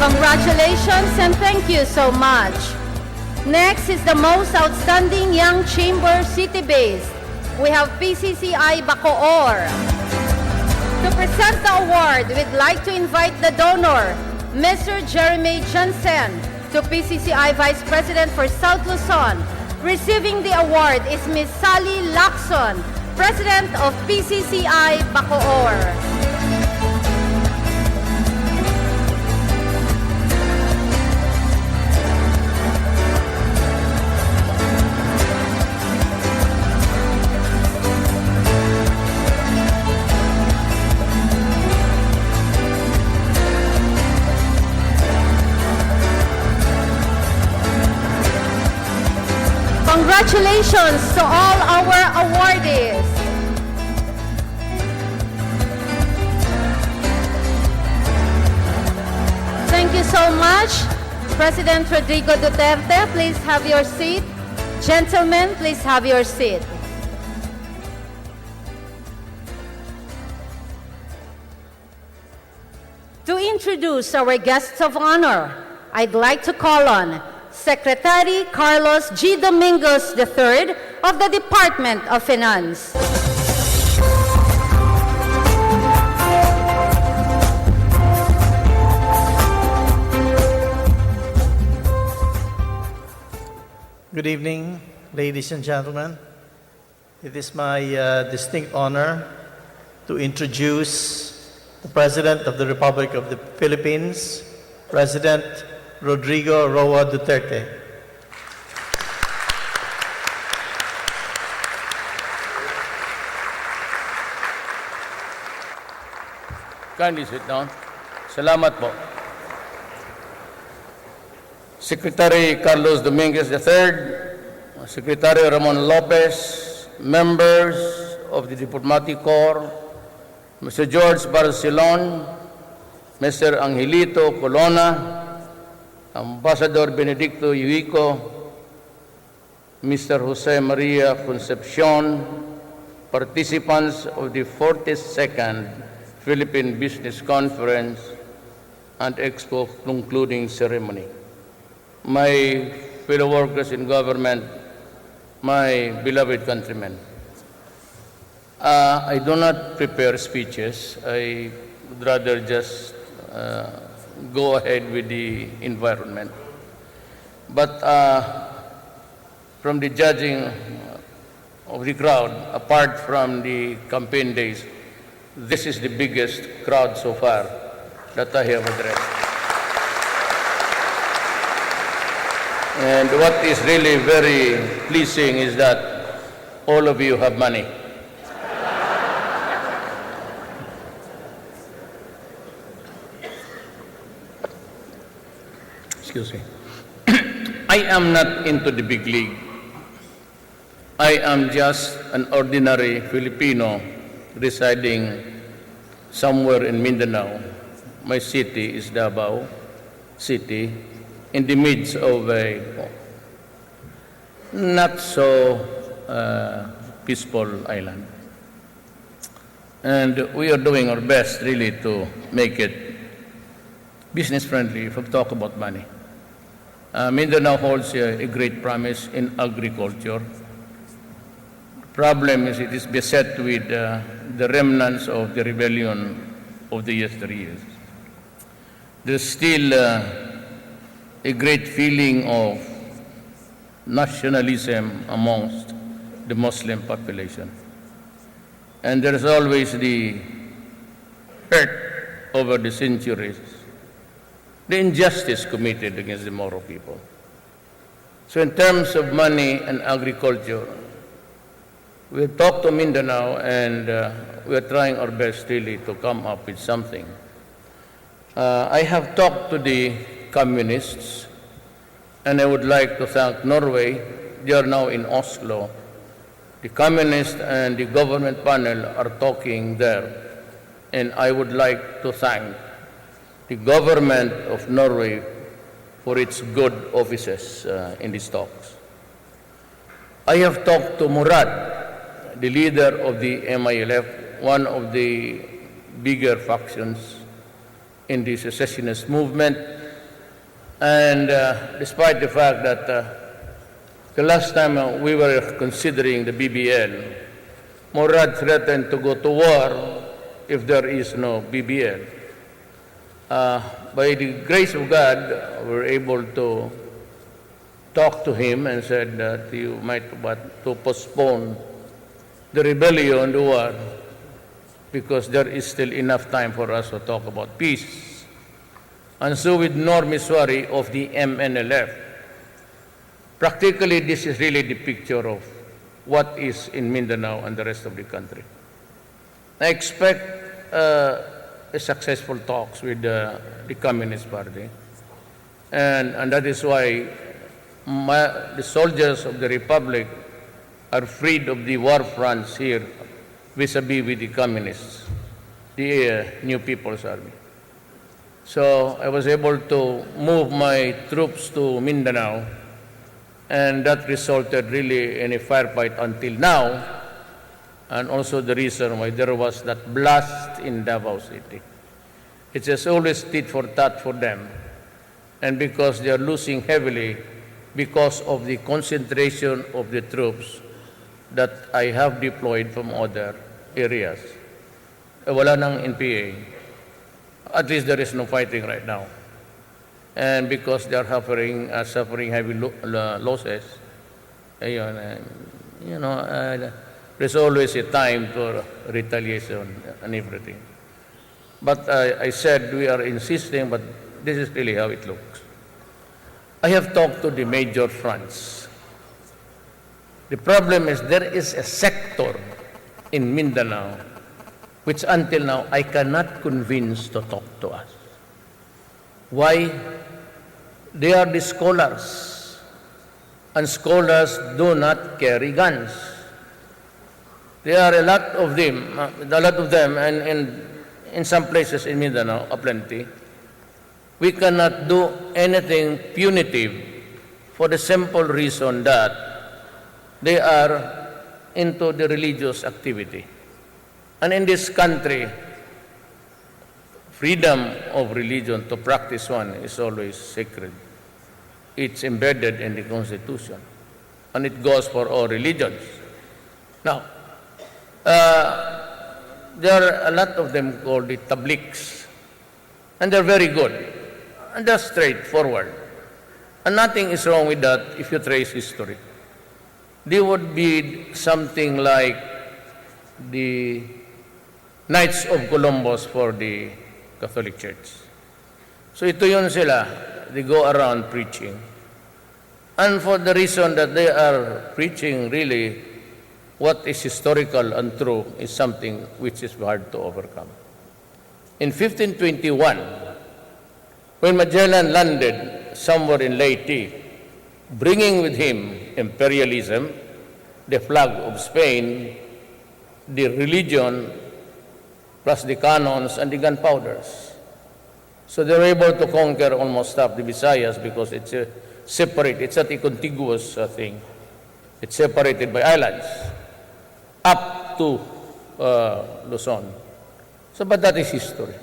Speaker 1: Congratulations and thank you so much. Next is the most outstanding young chamber city-based. We have PCCI Bacoor. To present the award, we'd like to invite the donor, Mr. Jeremy Jansen, to PCCI Vice President for South Luzon. Receiving the award is Ms. Sally Lacson, President of PCCI Bacoor. Congratulations to all our awardees. Thank you so much. President Rodrigo Duterte, please have your seat. Gentlemen, please have your seat. To introduce our guests of honor, I'd like to call on Secretary Carlos G. Domingos III of the Department of Finance.
Speaker 10: Good evening, ladies and gentlemen. It is my distinct honor to introduce the President of the Republic of the Philippines, President Rodrigo Roa Duterte.
Speaker 7: Kindly sit down. Salamat po. Secretary Carlos Dominguez III, Secretary Ramon Lopez, members of the Diplomatic Corps, Mr. George Barcelon, Mr. Angelito Colonna, Ambassador Benedicto Yuico, Mr. Jose Maria Concepcion, participants of the 42nd Philippine Business Conference and Expo concluding ceremony. My fellow workers in government, my beloved countrymen, I do not prepare speeches. I would rather just go ahead with the environment. But from the judging of the crowd, apart from the campaign days, this is the biggest crowd so far that I have addressed. And what is really very pleasing is that all of you have money. Excuse me. I am not into the big league. I am just an ordinary Filipino residing somewhere in Mindanao. My city is Davao City, in the midst of a not so peaceful island. And we are doing our best really to make it business friendly if we talk about money. Mindanao holds a great promise in agriculture. Problem is it is beset with the remnants of the rebellion of the yesteryears. There's still a great feeling of nationalism amongst the Muslim population. And there's always the hurt over the centuries, the injustice committed against the Moro people. So in terms of money and agriculture, we talked to Mindanao and we are trying our best really to come up with something. I have talked to the communists and I would like to thank Norway. They are now in Oslo. The communists and the government panel are talking there. And I would like to thank the government of Norway for its good offices in these talks. I have talked to Murad, the leader of the MILF, one of the bigger factions in the secessionist movement. And despite the fact that the last time we were considering the BBL, Murad threatened to go to war if there is no BBL. By the grace of God, we were able to talk to him and said that you might want to postpone the rebellion, the war, because there is still enough time for us to talk about peace. And so with Nor Miswari of the MNLF, practically this is really the picture of what is in Mindanao and the rest of the country. I expect a successful talks with the Communist Party. And that is why the soldiers of the Republic are freed of the war fronts here vis-a-vis with the communists, the New People's Army. So I was able to move my troops to Mindanao, and that resulted really in a firefight until now, and also the reason why there was that blast in Davao City. It has always tit for tat for them, and because they are losing heavily because of the concentration of the troops that I have deployed from other areas. Wala nang NPA. At least there is no fighting right now. And because they are suffering heavy losses, there's always a time for retaliation and everything. But I said we are insisting, but this is really how it looks. I have talked to the major fronts. The problem is there is a sector in Mindanao which until now I cannot convince to talk to us. Why? They are the scholars, and scholars do not carry guns. There are a lot of them, and in some places in Mindanao, plenty. We cannot do anything punitive for the simple reason that they are into the religious activity. And in this country, freedom of religion to practice one is always sacred. It's embedded in the Constitution, and it goes for all religions. Now, there are a lot of them called the tabliks, and they're very good, and they're straightforward. And nothing is wrong with that if you trace history. They would be something like the Knights of Columbus for the Catholic Church. So ito yun sila, they go around preaching. and for the reason that they are preaching really what is historical and true is something which is hard to overcome. In 1521, when Magellan landed somewhere in Leyte, bringing with him imperialism, the flag of Spain, the religion, plus the cannons and the gunpowders. So they were able to conquer almost half the Visayas because it's a separate, it's not a contiguous thing. It's separated by islands up to Luzon. So, but that is history.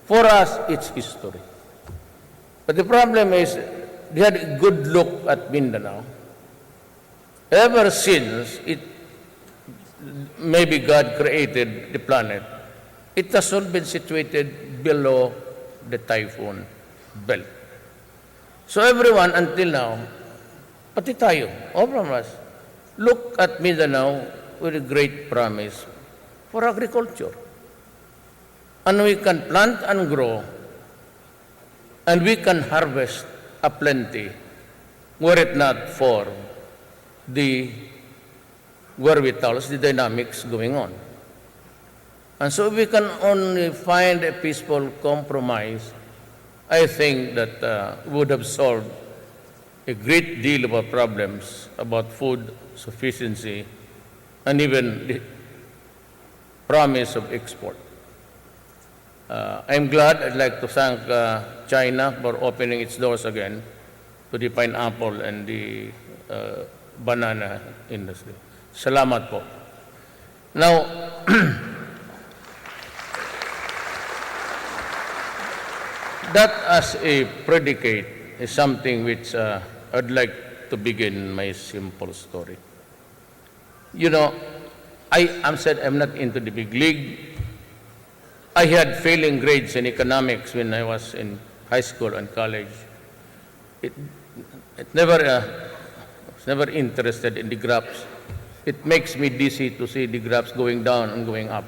Speaker 7: For us, it's history. But the problem is, they had a good look at Mindanao. Ever since maybe God created the planet, it has all been situated below the typhoon belt. So everyone until now, pati tayo, all from us, look at Mindanao with a great promise for agriculture. And we can plant and grow, and we can harvest aplenty, were it not for the wherewithals, the dynamics going on. And so we can only find a peaceful compromise. I think that would have solved a great deal of our problems about food sufficiency and even the promise of export. I'm glad. I'd like to thank China for opening its doors again to the pineapple and the banana industry. Salamat po. Now, that as a predicate is something which I'd like to begin my simple story. You know, I'm said I'm not into the big league. I had failing grades in economics when I was in high school and college. It never was never interested in the graphs. It makes me dizzy to see the graphs going down and going up.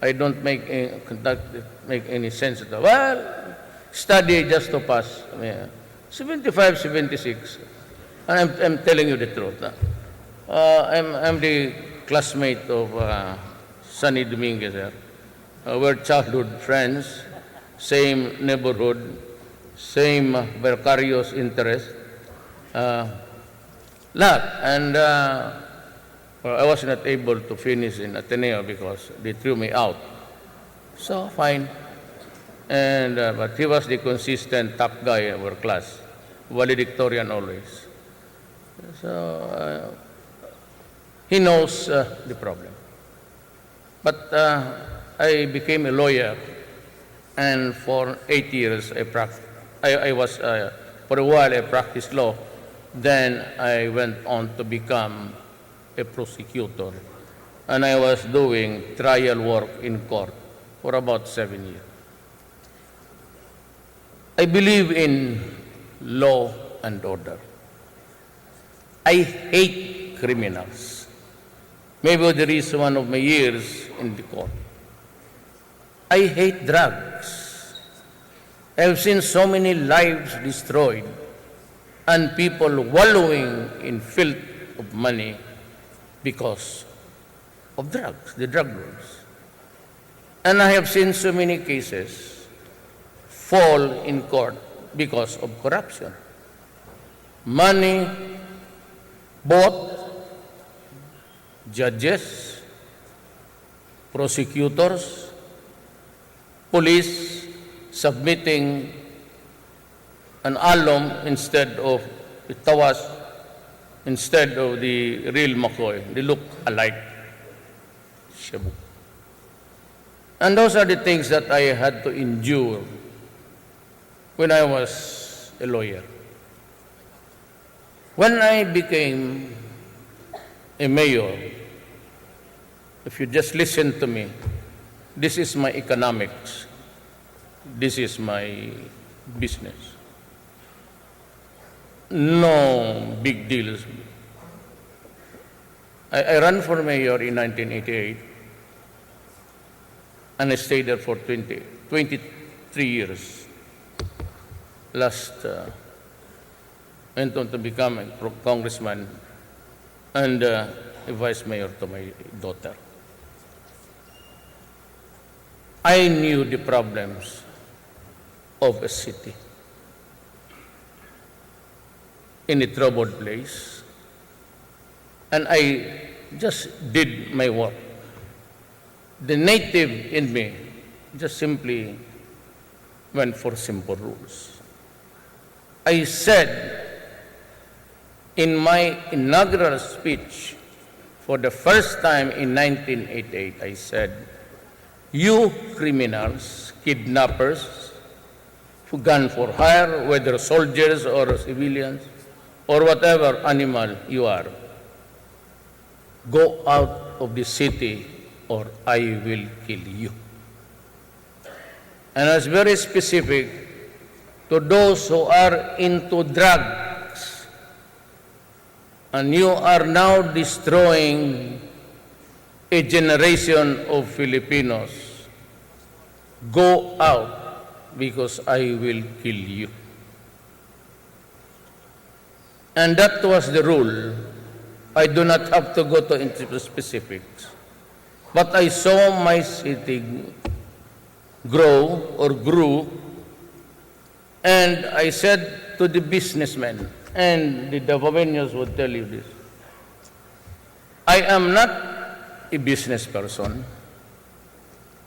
Speaker 7: I don't make any sense at all. Well, study just to pass. 75, 76. And I'm telling you the truth. I'm the classmate of Sonny Dominguez here. We're childhood friends, same neighborhood, same vicarious interest. Lahat. And I was not able to finish in Ateneo because they threw me out. So, fine. And but he was the consistent top guy in our class, valedictorian always. So, he knows the problem. But I became a lawyer, and for 8 years I was, for a while I practiced law. Then I went on to become a prosecutor, and I was doing trial work in court for about 7 years. I believe in law and order. I hate criminals. Maybe there is one of my years in the court. I hate drugs. I've seen so many lives destroyed and people wallowing in filth of money because of drugs, the drug lords. And I have seen so many cases fall in court because of corruption. Money bought judges, prosecutors, police submitting an alum instead of the tawas, instead of the real McCoy. They look alike. Shabu. And those are the things that I had to endure when I was a lawyer. When I became a mayor, if you just listen to me, this is my economics. This is my business. No big deals. I ran for mayor in 1988, and I stayed there for 23 years. Last went on to become a congressman and a vice mayor to my daughter. I knew the problems of a city in a troubled place, and I just did my work. The native in me just simply went for simple rules. I said in my inaugural speech for the first time in 1988, I said, "You criminals, kidnappers, gun for hire, whether soldiers or civilians, or whatever animal you are, go out of the city or I will kill you." And I was very specific to those who are into drugs, and you are now destroying a generation of Filipinos. Go out because I will kill you. And that was the rule. I do not have to go into specifics. But I saw my city grew, and I said to the businessmen, and the Davabeños would tell you this, I am not a business person.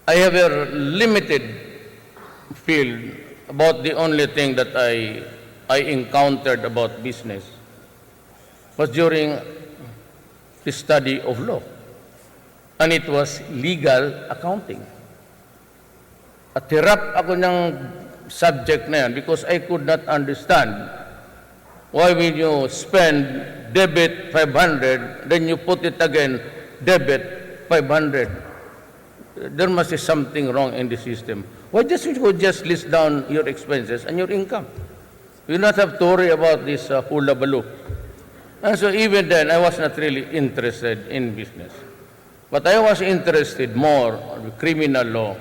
Speaker 7: I have a limited field. About the only thing that I encountered about business was during the study of law, and it was legal accounting. At hirap ako ng subject na yan because I could not understand why when you spend debit 500, then you put it again, debit 500. There must be something wrong in the system. Why just you could just list down your expenses and your income? You do not have to worry about this hula baloo. And so even then, I was not really interested in business. But I was interested more in criminal law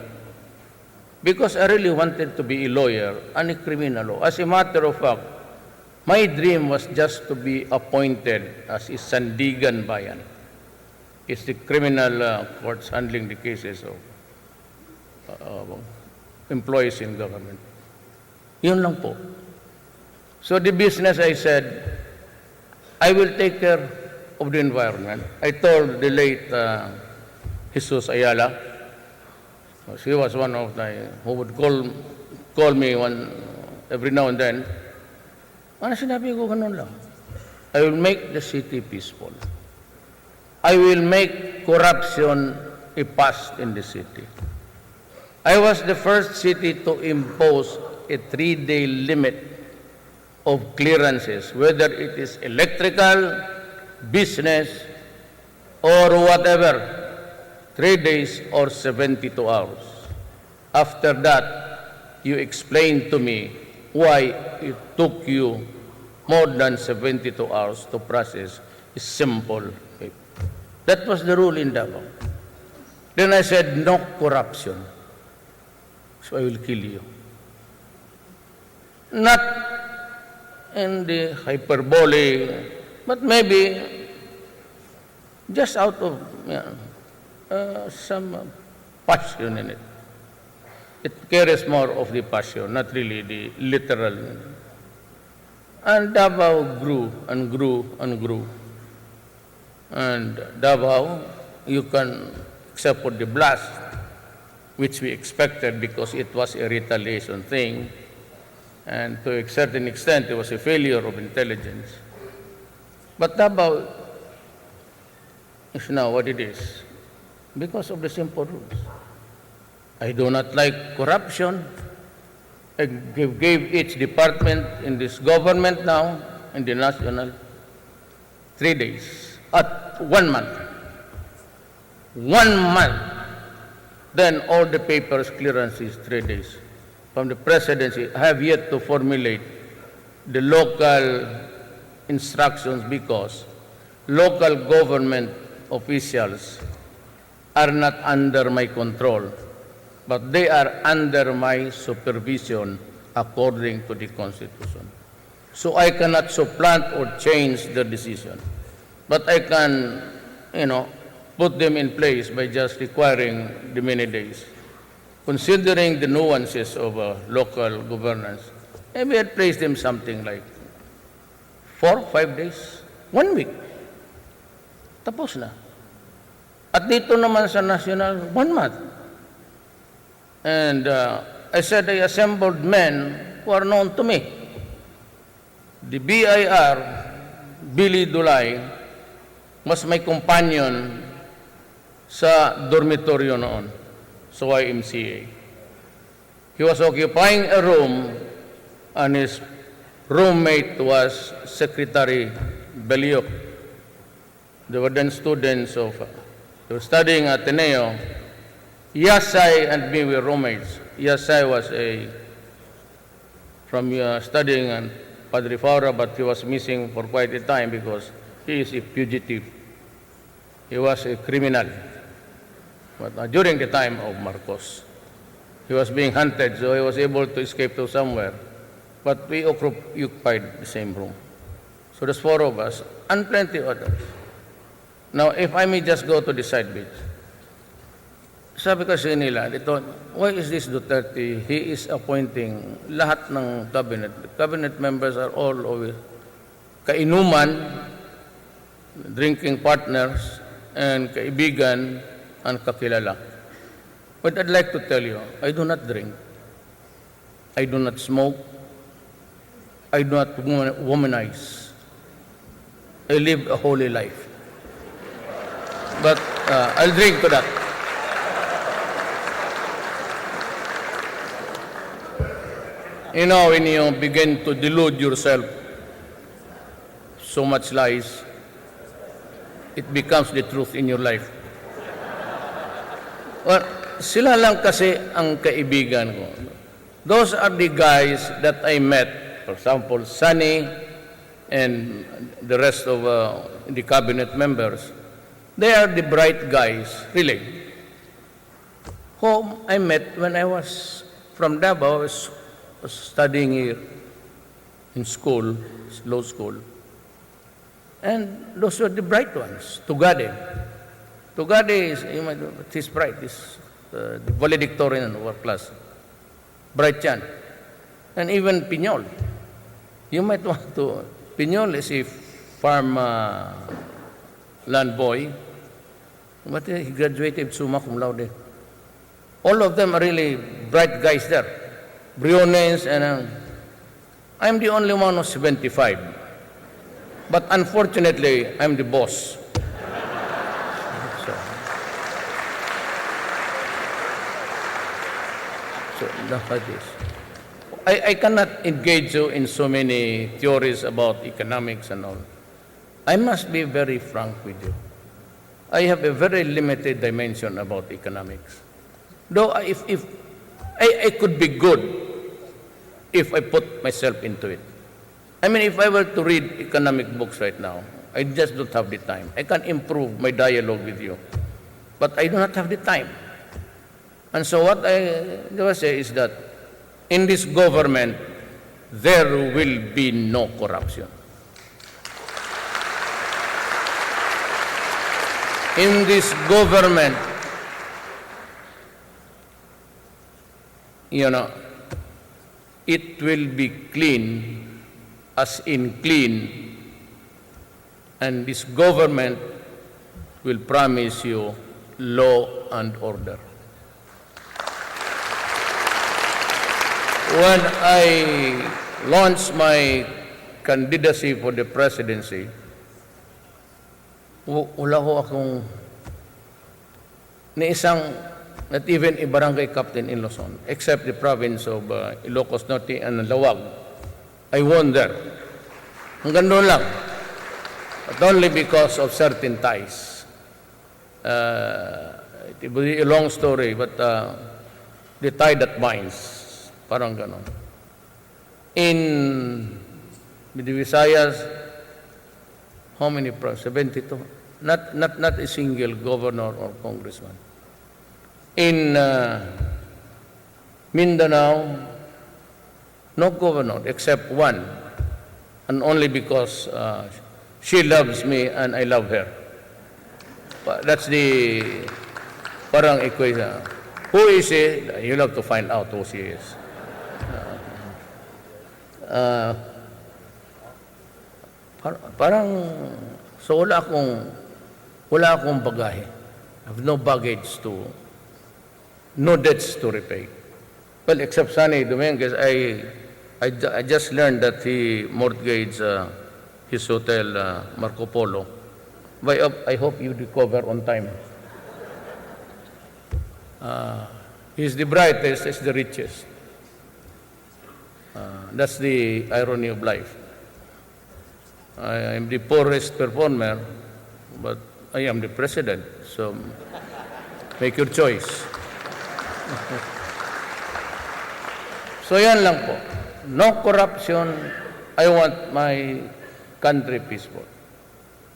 Speaker 7: because I really wanted to be a lawyer and a criminal law. As a matter of fact, my dream was just to be appointed as a Sandigan Bayan. It's the criminal courts handling the cases of employees in government. Yun lang po. So the business, I said, I will take care of the environment. I told the late Jesus Ayala, she was one of the, who would call me every now and then. Ano sinabi ko ganun lang? I will make the city peaceful. I will make corruption a past in the city. I was the first city to impose a 3-day limit of clearances, whether it is electrical, business, or whatever. 3 days or 72 hours. After that, you explained to me why it took you more than 72 hours to process a simple paper. That was the rule in Davao. Then I said, no corruption. So I will kill you. Not in the hyperbole, but maybe just out of some passion in it. It carries more of the passion, not really the literal. And Davao grew and grew and grew. And Davao, you can, except for the blast, which we expected because it was a retaliation thing, and to a certain extent it was a failure of intelligence. But Davao is now what it is because of the simple rules. I do not like corruption. I gave each department in this government now, in the national, 3 days, at 1 month. 1 month. Then all the papers clearances 3 days. From the presidency, I have yet to formulate the local instructions because local government officials are not under my control, but they are under my supervision according to the Constitution. So I cannot supplant or change their decision. But I can, put them in place by just requiring the many days. Considering the nuances of local governance, maybe I'd place them something like 4, 5 days, 1 week. Tapos na. At dito naman sa national, 1 month. And I said I assembled men who are known to me. The BIR, Billy Dulay, mas may companion sa dormitoryo noon, sa YMCA. He was occupying a room and his roommate was Secretary Beliok. They were then students they were studying at Ateneo. Yasay and me were roommates. Yasay was studying at Padre Faura, but he was missing for quite a time because he is a fugitive. He was a criminal. But during the time of Marcos, he was being hunted, so he was able to escape to somewhere. But we occupied the same room. So there's 4 of us and plenty others. Now, if I may just go to the side bit. Sabi kasi nila, why is this Duterte? He is appointing lahat ng cabinet. The cabinet members are all always kainuman, drinking partners, and kaibigan, and kakilala. But I'd like to tell you, I do not drink. I do not smoke. I do not womanize. I live a holy life. But I'll drink to that. When you begin to delude yourself, so much lies, it becomes the truth in your life. Well, sila lang kasi ang kaibigan ko. Those are the guys that I met. For example, Sunny and the rest of the cabinet members. They are the bright guys, really, whom I met when I was from Davao. I was studying here in school, law school. And those were the bright ones. Tugade is, he's bright. He's the valedictorian of our class. Bright yan. And even Piñol. You might want to, Piñol is a farm land boy, but he graduated summa cum laude. All of them are really bright guys there. Briones, and I'm the only one who's 75. But unfortunately, I'm the boss. So that's like this. I cannot engage you in so many theories about economics and all. I must be very frank with you. I have a very limited dimension about economics. Though if I could be good if I put myself into it. I mean, if I were to read economic books right now, I just don't have the time. I can improve my dialogue with you, but I do not have the time. And so what I will say is that in this government, there will be no corruption. In this government, it will be clean, as in clean, and this government will promise you law and order. When I launched my candidacy for the presidency, wala ho akong ni isang, not even a barangay captain in Luzon, except the province of Ilocos Norte and Lawag. I won there. Hanggang doon lang. But only because of certain ties. It will be a long story, but the tie that binds. Parang ganon. In the Visayas, how many provinces? 72. Not a single governor or congressman. In Mindanao, no governor except one, and only because she loves me and I love her. That's the parang equation. Who is she? You'll have to find out who she is. Parang, so wala akong bagahe. I have no baggage no debts to repay. Well, except Sunny Dominguez, I just learned that he mortgaged his hotel, Marco Polo. But I hope you recover on time. He's the brightest, he's the richest. That's the irony of life. I am the poorest performer, but I am the president, so make your choice. So yan lang po. No corruption. I want my country peaceful.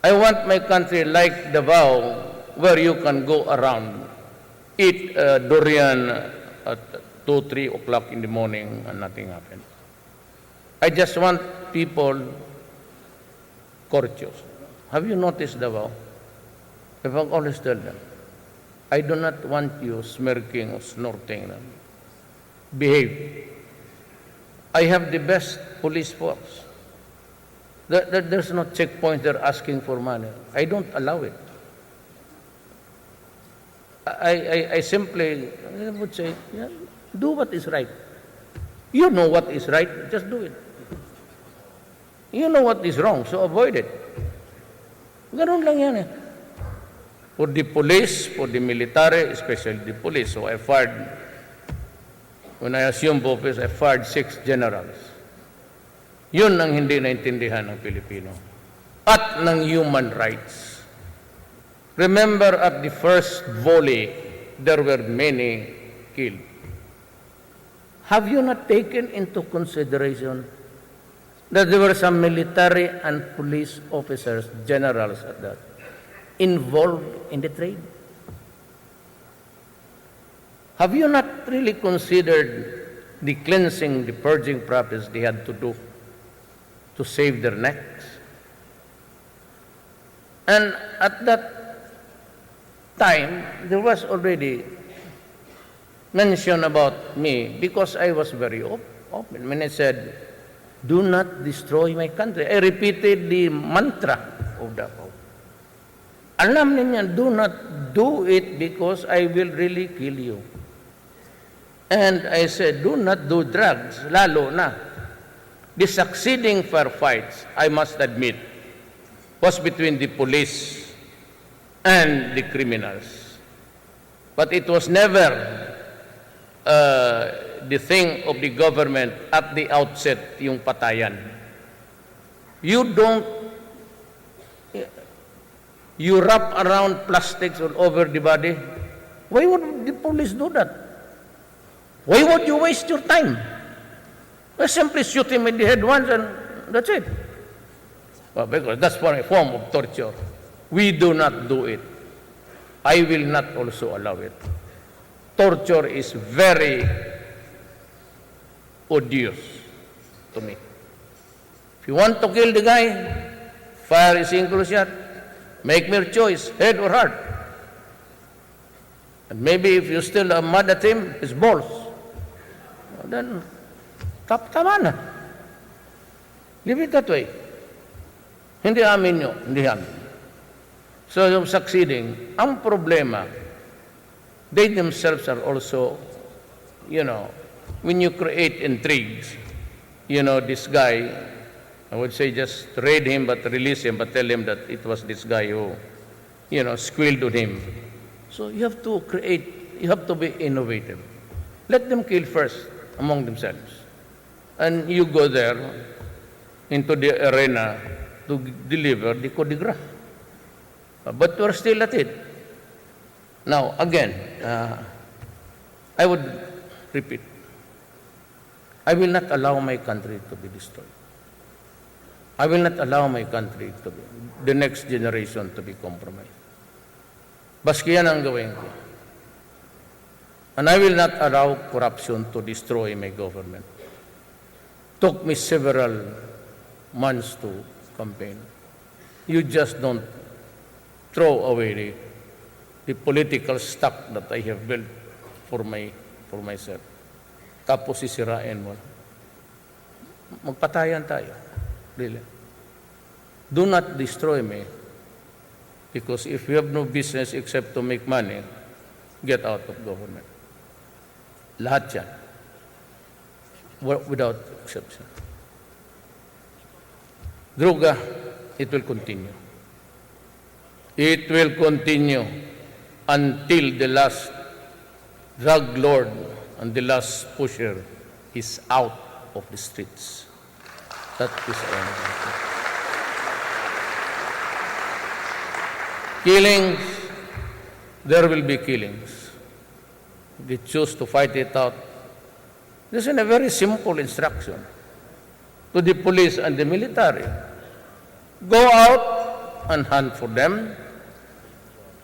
Speaker 7: I want my country like Davao, where you can go around, eat durian at 2, 3 o'clock in the morning and nothing happens. I just want people courteous. Have you noticed Davao? If I always tell them, I do not want you smirking or snorting. Behave. I have the best police force. There's no checkpoint they're asking for money. I don't allow it. I simply would say, yeah, do what is right. You know what is right, just do it. You know what is wrong, so avoid it. Ganun lang yan eh. For the police, for the military, especially the police. So I fired, when I assumed office, I fired 6 generals. Yun ang hindi naintindihan ng Pilipino. At ng human rights. Remember at the first volley, there were many killed. Have you not taken into consideration that there were some military and police officers, generals at that, involved in the trade? Have you not really considered the cleansing, the purging process they had to do to save their necks? And at that time, there was already mention about me because I was very open. When I said, do not destroy my country. I repeated the mantra of Davao. Alam ninyo, do not do it because I will really kill you. And I said, do not do drugs, lalo na. The succeeding firefights, I must admit, was between the police and the criminals. But it was never the thing of the government at the outset, yung patayan. You wrap around plastics all over the body. Why would the police do that? Why would you waste your time? Well, simply shoot him in the head once and that's it. Well, because that's for a form of torture. We do not do it. I will not also allow it. Torture is very odious to me. If you want to kill the guy, fire a single shot. Make your choice, head or heart. And maybe if you still are mad at him, his balls, then tama na. Leave it that way. Hindi amin nyo, hindi amin. So yung succeeding, ang problema, they themselves are also, when you create intrigues, this guy, I would say just raid him, but release him, but tell him that it was this guy who, squealed on him. So you have to create, you have to be innovative. Let them kill first among themselves. And you go there into the arena to deliver the coup de grace. But we're still at it. Now, again, I would repeat, I will not allow my country to be destroyed. I will not allow my country to be, the next generation to be compromised. Baski yan ang gawin ko. And I will not allow corruption to destroy my government. Took me several months to campaign. You just don't throw away the political stock that I have built for myself. Tapos sisirain mo. Magpatayan tayo. Really. Do not destroy me. Because if you have no business except to make money, get out of government. Lahat yan. Without exception. Droga, it will continue. It will continue until the last drug lord and the last pusher is out of the streets. That is all. Killings, there will be killings. They choose to fight it out. This is a very simple instruction to the police and the military. Go out and hunt for them,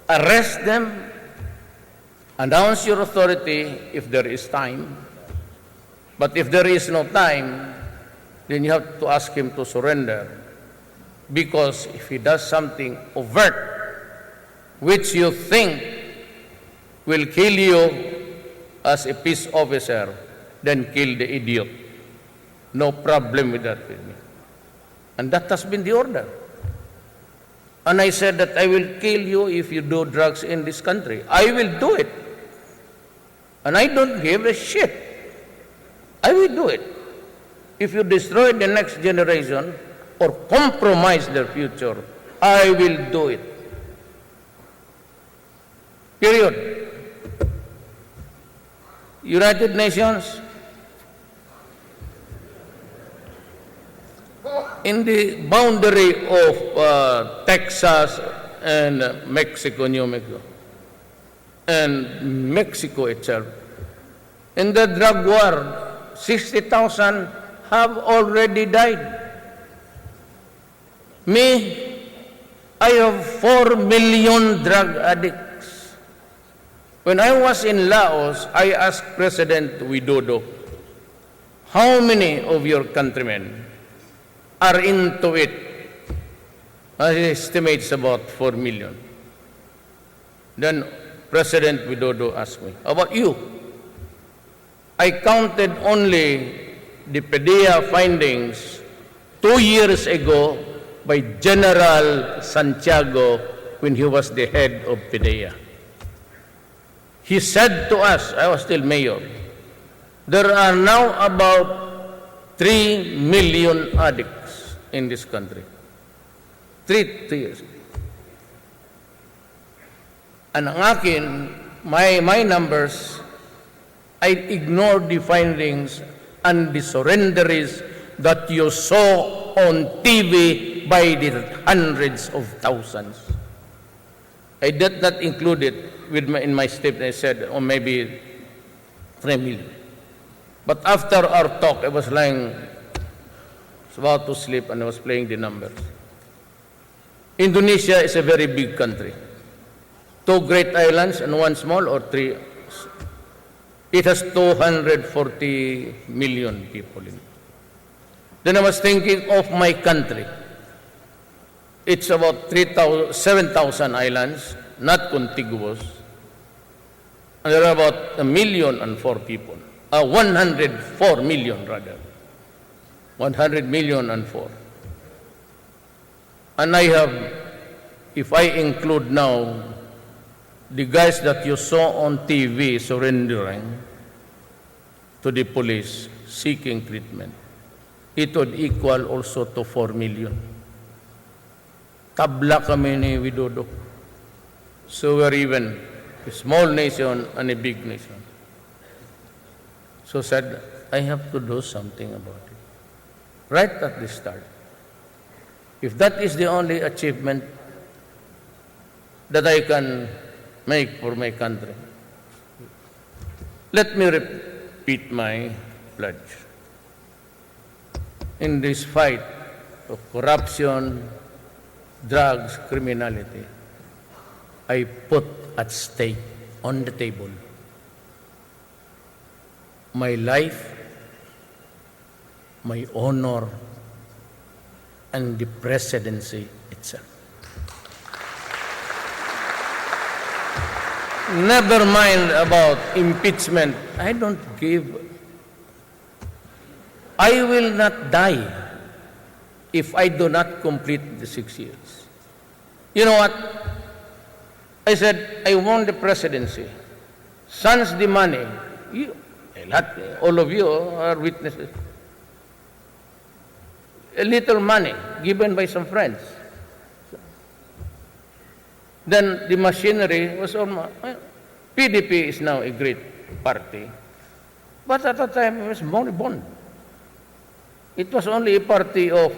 Speaker 7: arrest them, announce your authority if there is time. But if there is no time, then you have to ask him to surrender. Because if he does something overt, which you think will kill you as a peace officer, then kill the idiot. No problem with that with me. And that has been the order. And I said that I will kill you if you do drugs in this country. I will do it. And I don't give a shit. I will do it. If you destroy the next generation or compromise their future, I will do it. Period. United Nations, in the boundary of Texas and Mexico, New Mexico, and Mexico itself, in the drug war, 60,000 have already died. Me, I have 4 million drug addicts. When I was in Laos, I asked President Widodo, how many of your countrymen are into it? He estimates about 4 million. Then President Widodo asked me, how about you? I counted only the PDEA findings 2 years ago by General Santiago when he was the head of PDEA. He said to us, I was still mayor, there are now about 3 million addicts in this country. 3 years. And ang akin, my numbers, I ignored the findings and the surrenderies that you saw on TV by the hundreds of thousands. I did not include it in my statement. I said, oh, maybe 3 million. But after our talk, I was about to sleep, and I was playing the numbers. Indonesia is a very big country. 2 great islands and 1 small, or 3. It has 240 million people in it. Then I was thinking of my country. It's about 7,000 islands, not contiguous. And there are about 1,004,000 people. 104 million, rather. 100 million and 4. And I have, if I include now the guys that you saw on TV surrendering to the police, seeking treatment, it would equal also to 4 million. Tabla kami ni Widodo. So we're even a small nation and a big nation. So said, I have to do something about it. Right at the start. If that is the only achievement that I can make for my country, let me repeat my pledge. In this fight of corruption, drugs, criminality, I put at stake on the table my life, my honor,
Speaker 11: and the presidency itself. Never mind about impeachment. I don't give. I will not die if I do not complete the 6 years. You know what? I said, I want the presidency. Sans the money. All of you are witnesses. A little money given by some friends. Then the machinery was almost. PDP is now a great party. But at that time, it was moribund. It was only a party of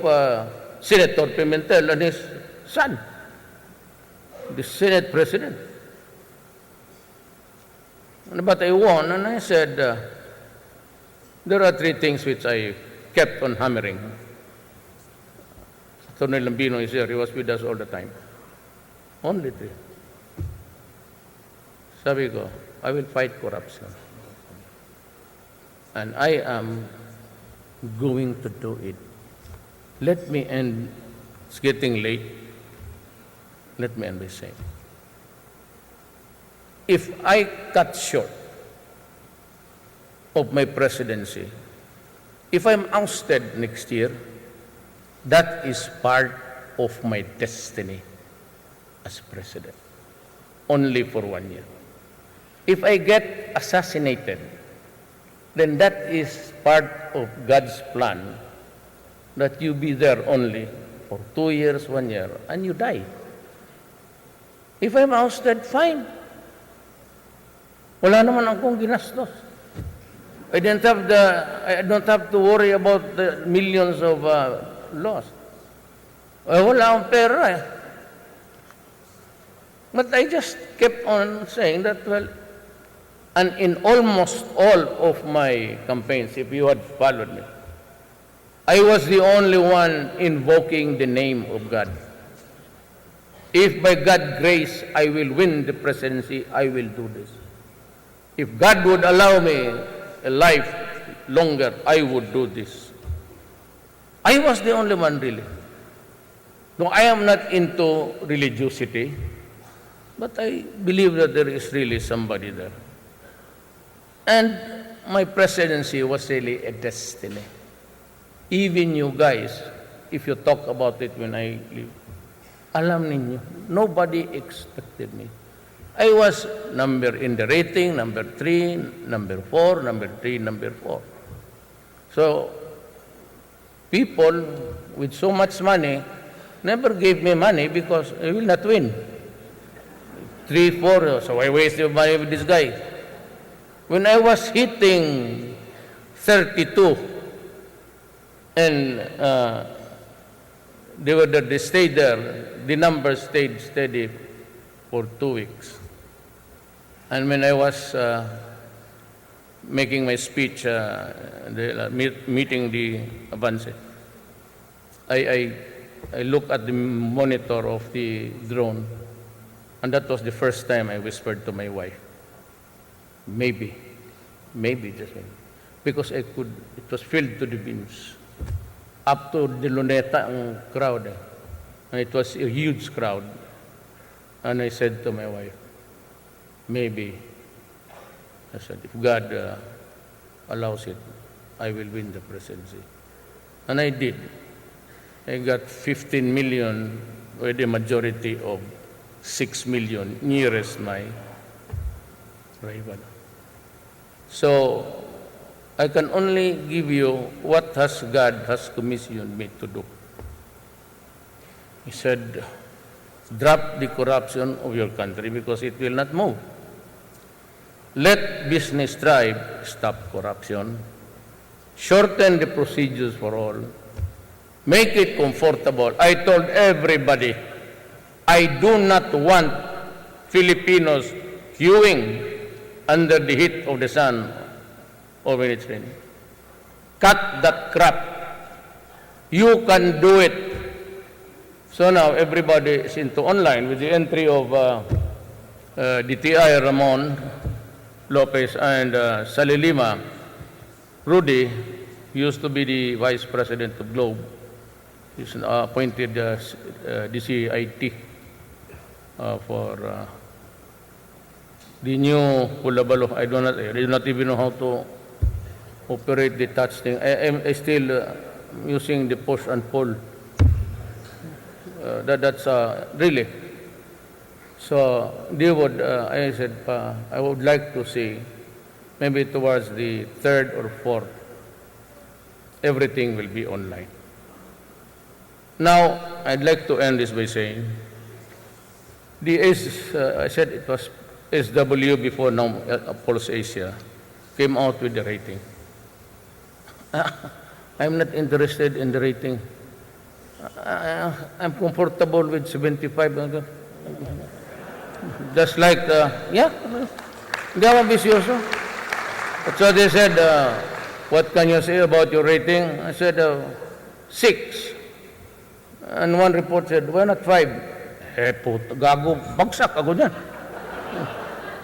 Speaker 11: Senator Pimentel and his son, the Senate President. But I won, and I said, there are 3 things which I kept on hammering. Attorney Lambino is here. He was with us all the time. Only 3. Sabi ko, I will fight corruption. And I am going to do it. Let me end. It's getting late. Let me end by saying, if I cut short of my presidency, if I'm ousted next year, that is part of my destiny as president, only for 1 year. If I get assassinated, then that is part of God's plan, that you be there only for 2 years, 1 year, and you die. If I'm ousted, fine. Wala naman akong ginastos. I don't have to worry about the millions of loss. Wala akong pera eh. But I just kept on saying that, well, and in almost all of my campaigns, if you had followed me, I was the only one invoking the name of God. If by God's grace I will win the presidency, I will do this. If God would allow me a life longer, I would do this. I was the only one really. No, I am not into religiosity, but I believe that there is really somebody there. And my presidency was really a destiny. Even you guys, if you talk about it when I leave, alam ninyo, nobody expected me. I was in the rating, number 3, number 4, number 3, number 4. So, people with so much money never gave me money because I will not win. 3, 4, so I wasted money with this guy. When I was hitting 32, and they stayed there, the numbers stayed steady for 2 weeks. And when I was making my speech, meeting the Avance, I looked at the monitor of the drone, and that was the first time I whispered to my wife, maybe just maybe, because it was filled to the beams. Up to the Luneta ang crowd. And it was a huge crowd. And I said to my wife, maybe, I said, if God allows it, I will win the presidency. And I did. I got 15 million with a majority of 6 million nearest my rival. So, I can only give you what God has commissioned me to do. He said, drop the corruption of your country because it will not move. Let business thrive, stop corruption, shorten the procedures for all, make it comfortable. I told everybody, I do not want Filipinos queuing under the heat of the sun or when it's raining. Cut that crap. You can do it. So now everybody is into online with the entry of DTI Ramon Lopez and Salilima. Rudy used to be the vice president of Globe. He's appointed DCIT for the new Hulabalo. I do not even know how to operate the touch thing. I still using the push and pull. That's really. So they would, I said, I would like to see maybe towards the 3rd or 4th, everything will be online. Now, I'd like to end this by saying, I said it was SW before now, Pulse Asia, came out with the rating. I'm not interested in the rating. I'm comfortable with 75. Just like, yeah, hindi ako ambisyoso. So they said, what can you say about your rating? I said, 6. And one report said, why not 5? Eh, puto, gago, bagsak ako dyan.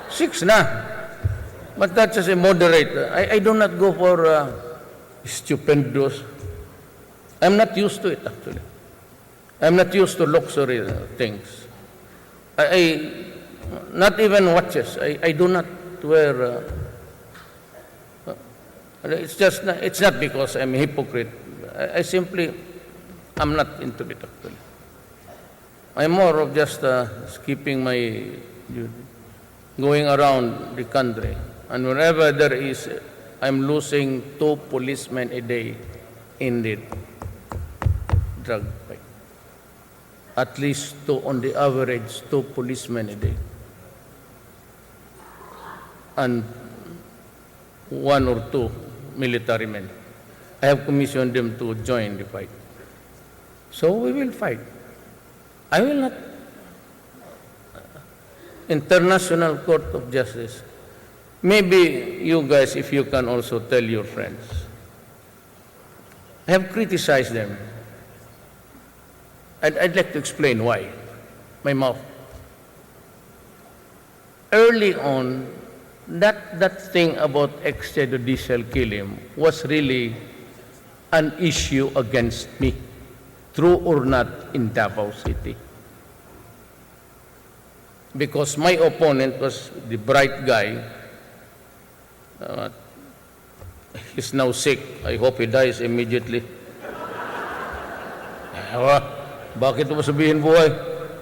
Speaker 11: 6 na. But that's just a moderate. I do not go for stupendous. I'm not used to it, actually. I'm not used to luxury things. Not even watches. I do not wear. It's not because I'm a hypocrite. I simply, I'm not into it actually. I'm more of just skipping my going around the country, and whenever there is, I'm losing 2 policemen a day in the drug fight. At least 2 on the average, 2 policemen a day. And 1 or 2 military men. I have commissioned them to join the fight. So we will fight. I will not. International Court of Justice. Maybe you guys, if you can also tell your friends. I have criticized them. I'd like to explain why. My mouth. Early on, that thing about extrajudicial killing was really an issue against me, true or not, in Davao City. Because my opponent was the bright guy. He's now sick. I hope he dies immediately. Bakit mo sabihin buhay?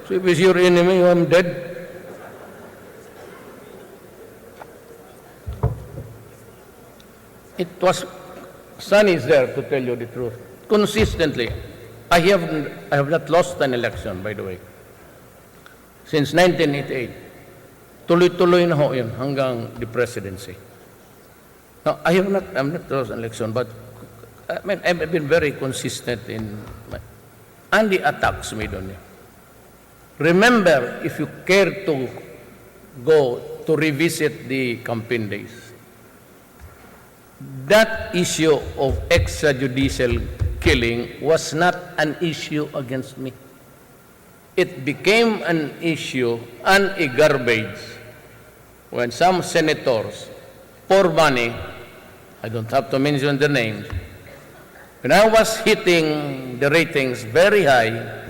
Speaker 11: So if he's your enemy, I'm dead. It was, Sunny is there to tell you the truth. Consistently, I have not lost an election, by the way. Since 1988, tuloy-tuloy na ho yun hanggang the presidency. Now, I'm not lost an election, but I've been very consistent in and the attacks made on you. Remember, if you care to go to revisit the campaign days, that issue of extrajudicial killing was not an issue against me. It became an issue and a garbage when some senators, for money, I don't have to mention the names, when I was hitting the ratings very high,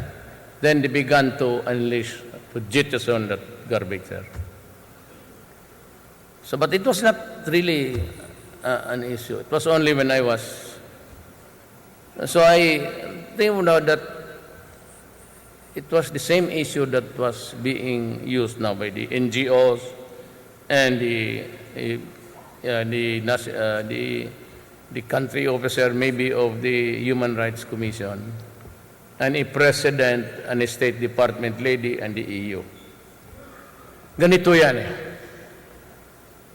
Speaker 11: then they began to unleash, to jettison that garbage there. So, but it was not really an issue. It was only when I was. So I think that it was the same issue that was being used now by the NGOs and the country officer maybe of the Human Rights Commission, and a president and a State Department lady and the EU. Ganito yan eh.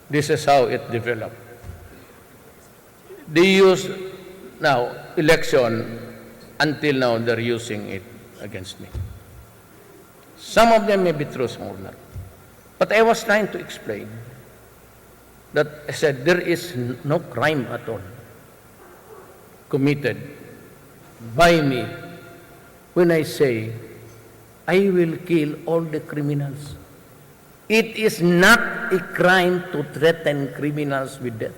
Speaker 11: This is how it developed. They use now election, until now they're using it against me. Some of them may be true, some or not. But I was trying to explain that I said there is no crime at all committed by me when I say I will kill all the criminals. It is not a crime to threaten criminals with death.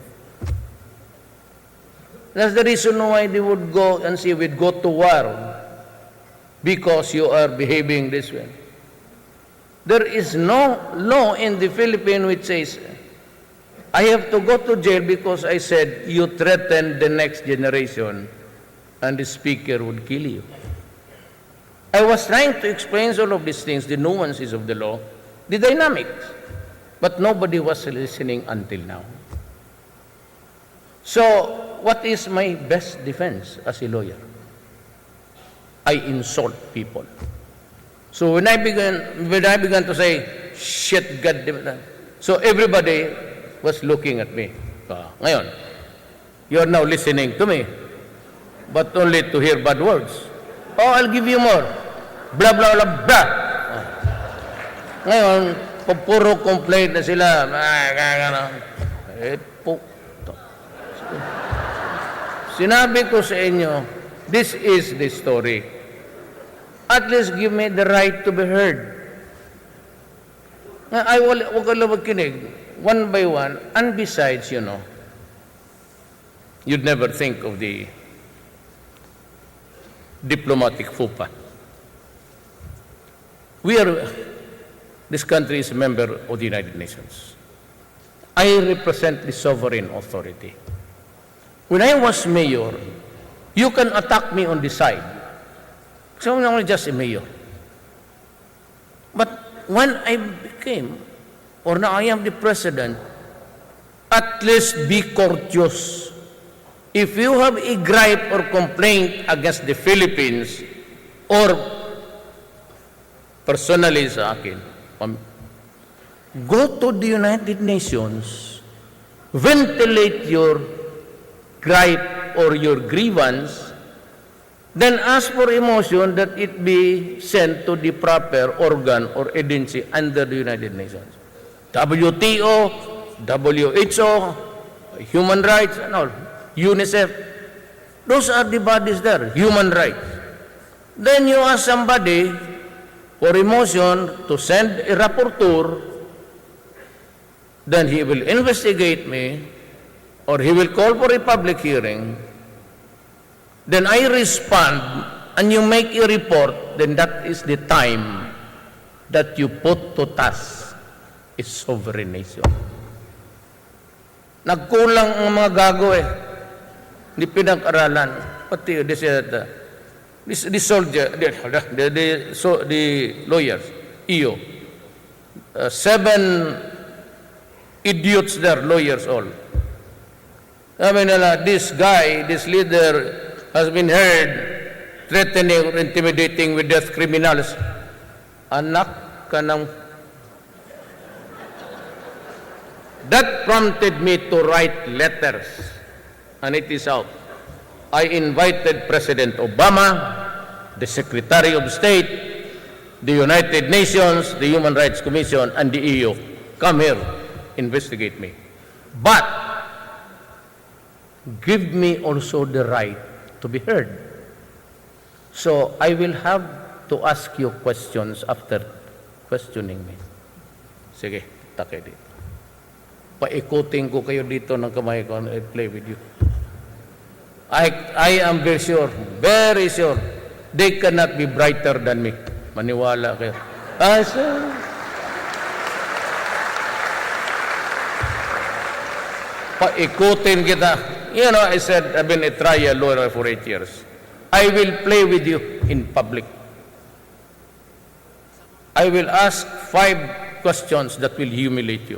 Speaker 11: That's the reason why they would go and say we'd go to war because you are behaving this way. There is no law in the Philippines which says, I have to go to jail because I said you threatened the next generation and the speaker would kill you. I was trying to explain all of these things, the nuances of the law, the dynamics, but nobody was listening until now. So, what is my best defense as a lawyer? I insult people. So when I began to say, shit, goddamn, so everybody was looking at me. Ngayon, you are now listening to me, but only to hear bad words. Oh, I'll give you more. Blah, blah, blah, blah. Ngayon, puro complaint na sila. Sinabi ko sa inyo, this is the story. At least give me the right to be heard. I will makinig, one by one, and besides, you know, you'd never think of the diplomatic FUPA. This country is a member of the United Nations. I represent the sovereign authority. When I was mayor, you can attack me on the side. So I'm only just a mayor. But when I became, or now I am the president, at least be courteous. If you have a gripe or complaint against the Philippines, or personally sa akin, go to the United Nations, ventilate your gripe or your grievance, then ask for a motion that it be sent to the proper organ or agency under the United Nations. WTO, WHO, human rights, and all. UNICEF. Those are the bodies there, human rights. Then you ask somebody for a motion to send a rapporteur, then he will investigate me, or he will call for a public hearing. Then I respond, and you make a report, then that is the time that you put to task a sovereign nation. Nagkulang ang mga gago eh. Hindi pinag-aralan. Pati the soldier, the lawyers, EO. 7 idiots there, lawyers all. Sabi nila, this guy, this leader, has been heard threatening or intimidating with death criminals. Anak ka ng... That prompted me to write letters, and it is out. I invited President Obama, the Secretary of State, the United Nations, the Human Rights Commission, and the EU. Come here, investigate me. But give me also the right to be heard. So I will have to ask you questions after questioning me. Sige, takay dito. Paikutin ko kayo dito ng kamay ko and I'll play with you. I am very sure, they cannot be brighter than me. Maniwala kayo. Sir. Paikutin kita. You know, I said, I've been a trial lawyer for 8 years. I will play with you in public. I will ask 5 questions that will humiliate you.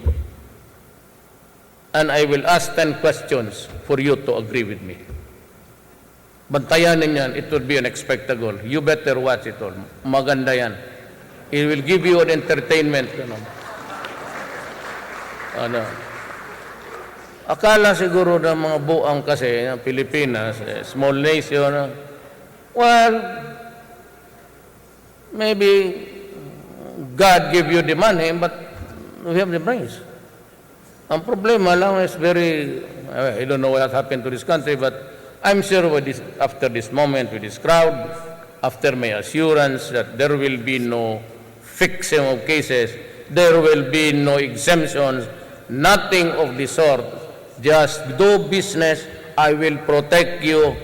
Speaker 11: And I will ask 10 questions for you to agree with me. Bantayanin yan, it will be an spectacle. You better watch it all. Maganda yan. It will give you an entertainment. Akala siguro ng mga buang kasi, ng Pilipinas, small nation, well, maybe God give you the money, but we have the brains. Ang problema lang is I don't know what happened to this country, but I'm sure after this moment with this crowd, after my assurance that there will be no fixing of cases, there will be no exemptions, nothing of the sort. Just do business, I will protect you,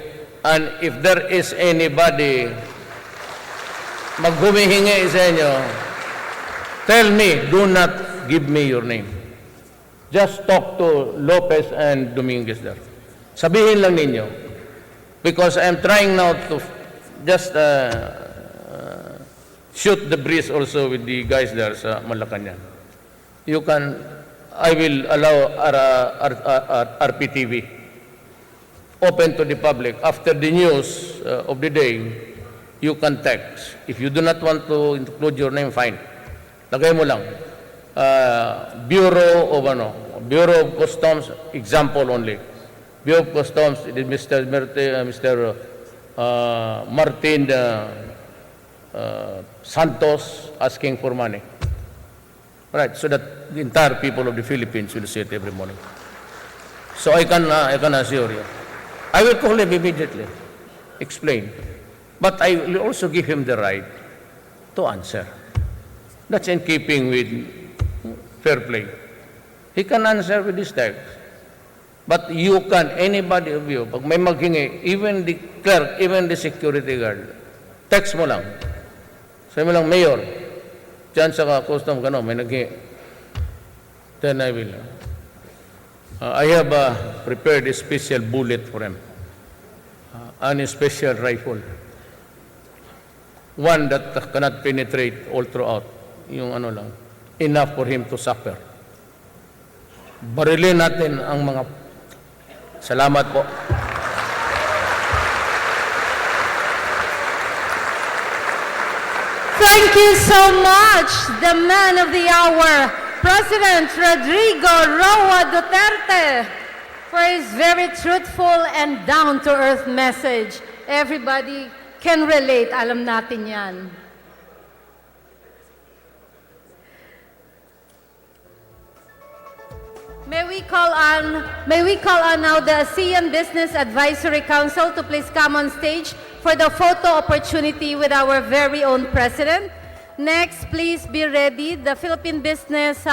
Speaker 11: and if there is anybody maghumihingi sa inyo, tell me, do not give me your name. Just talk to Lopez and Dominguez there. Sabihin lang ninyo. Because I am trying now to just shoot the breeze also with the guys there sa Malacanang. I will allow RPTV open to the public. After the news of the day, you can text. If you do not want to include your name, fine. Lagay mo lang. Bureau of Customs, example only. Bureau of Customs, Mr. Martin Santos asking for money. Right, so that the entire people of the Philippines will see it every morning. So I can assure you. I will call him immediately, explain. But I will also give him the right to answer. That's in keeping with fair play. He can answer with this text. But you can, anybody of you, pag may maghingi, even the clerk, even the security guard, text mo lang. Sabi mo lang, Mayor, dyan sa custom, may naghingi. Then I will. I have prepared a special bullet for him. And a special rifle. One that cannot penetrate all throughout. Yung lang. Enough for him to suffer. Barilin natin ang mga... Salamat po.
Speaker 1: Thank you so much, the man of the hour, President Rodrigo Roa Duterte, for his very truthful and down-to-earth message. Everybody can relate. Alam natin yan. May we call on now the ASEAN Business Advisory Council to please come on stage for the photo opportunity with our very own President. Next, please be ready, the Philippine Business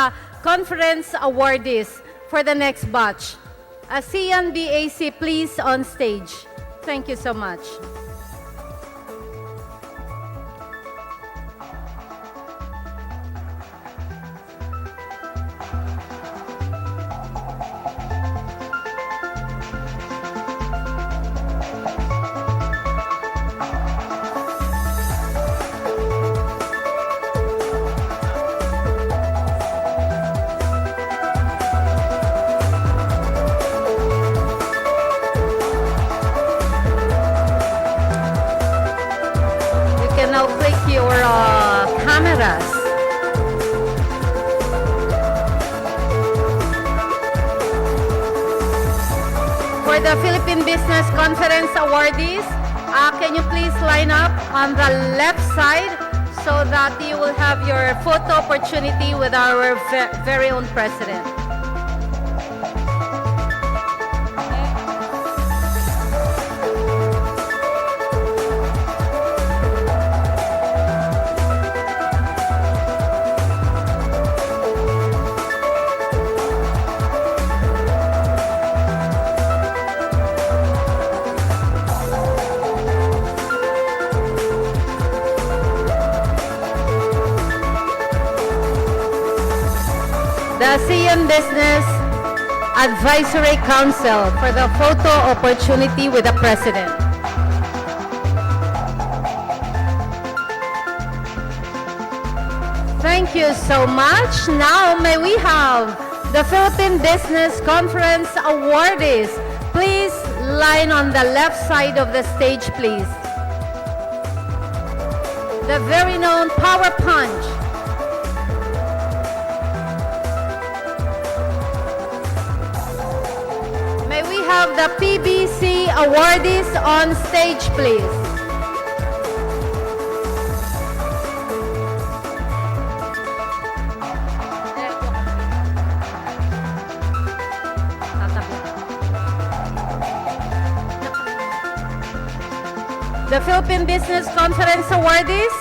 Speaker 1: Conference awardees for the next batch. ASEAN BAC, please on stage. Thank you so much. Now click your cameras. For the Philippine Business Conference awardees, can you please line up on the left side so that you will have your photo opportunity with our very own President. The ASEAN Business Advisory Council for the photo opportunity with the President. Thank you so much. Now may we have the Philippine Business Conference awardees. Please line on the left side of the stage, please. The very known Power Punch. Have the PBC awardees on stage, please. The Philippine Business Conference awardees,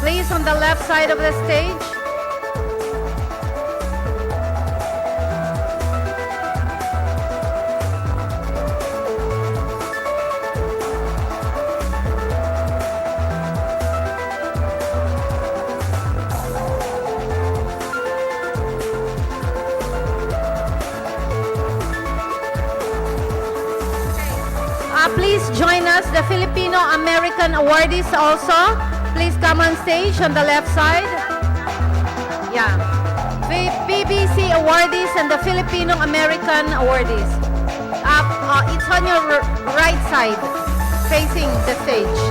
Speaker 1: please on the left side of the stage. Please join us, the Filipino-American awardees also. Please come on stage on the left side. Yeah. PBC awardees and the Filipino-American awardees. It's on your right side, facing the stage.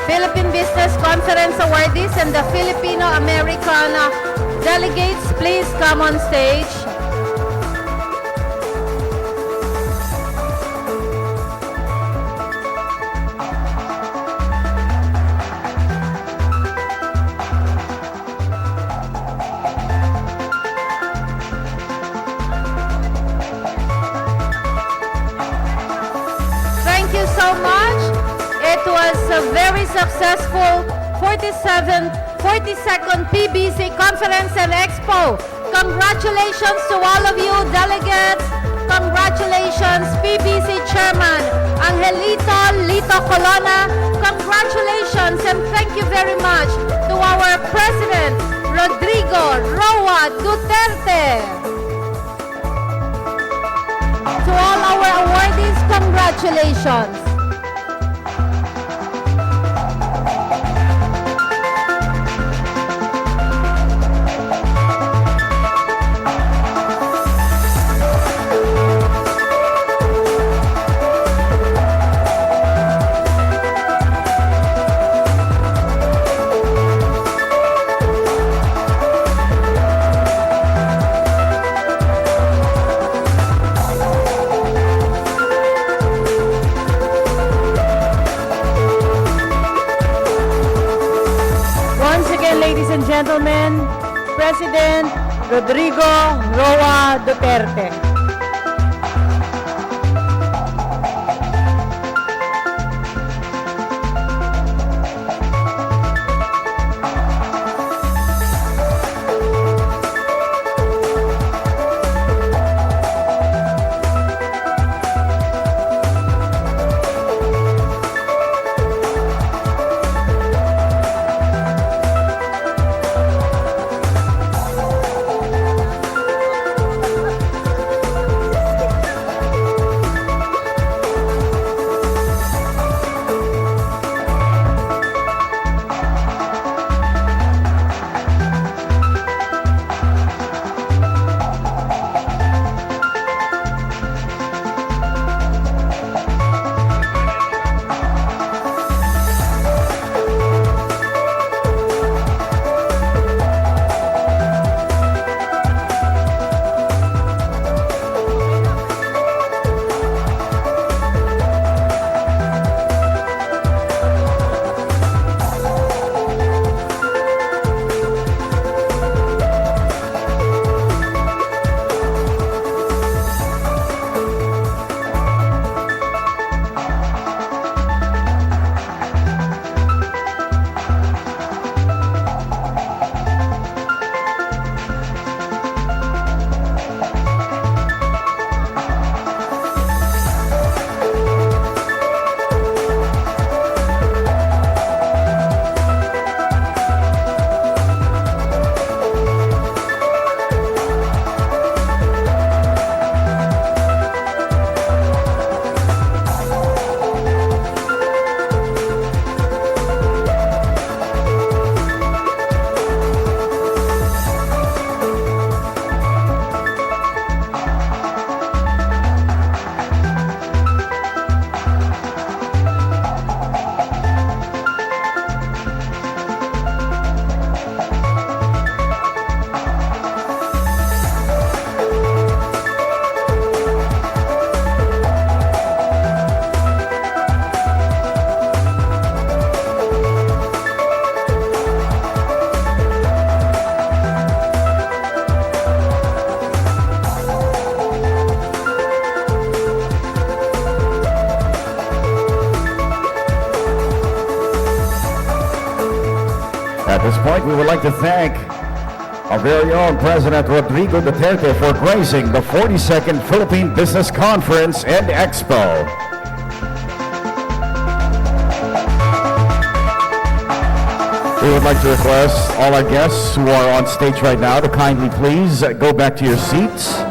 Speaker 1: Philippine Business Conference awardees and the Filipino-American delegates, please come on stage. Thank you so much. It was a very successful 42nd PBC Conference and Expo. Congratulations to all of you delegates. Congratulations PBC Chairman Angelito Lito Colonna. Congratulations and thank you very much to our President Rodrigo Roa Duterte. To all our awardees, congratulations. Ladies and gentlemen, President Rodrigo Roa Duterte.
Speaker 12: At this point, we would like to thank our very own President Rodrigo Duterte for gracing the 42nd Philippine Business Conference and Expo. We would like to request all our guests who are on stage right now to kindly please go back to your seats.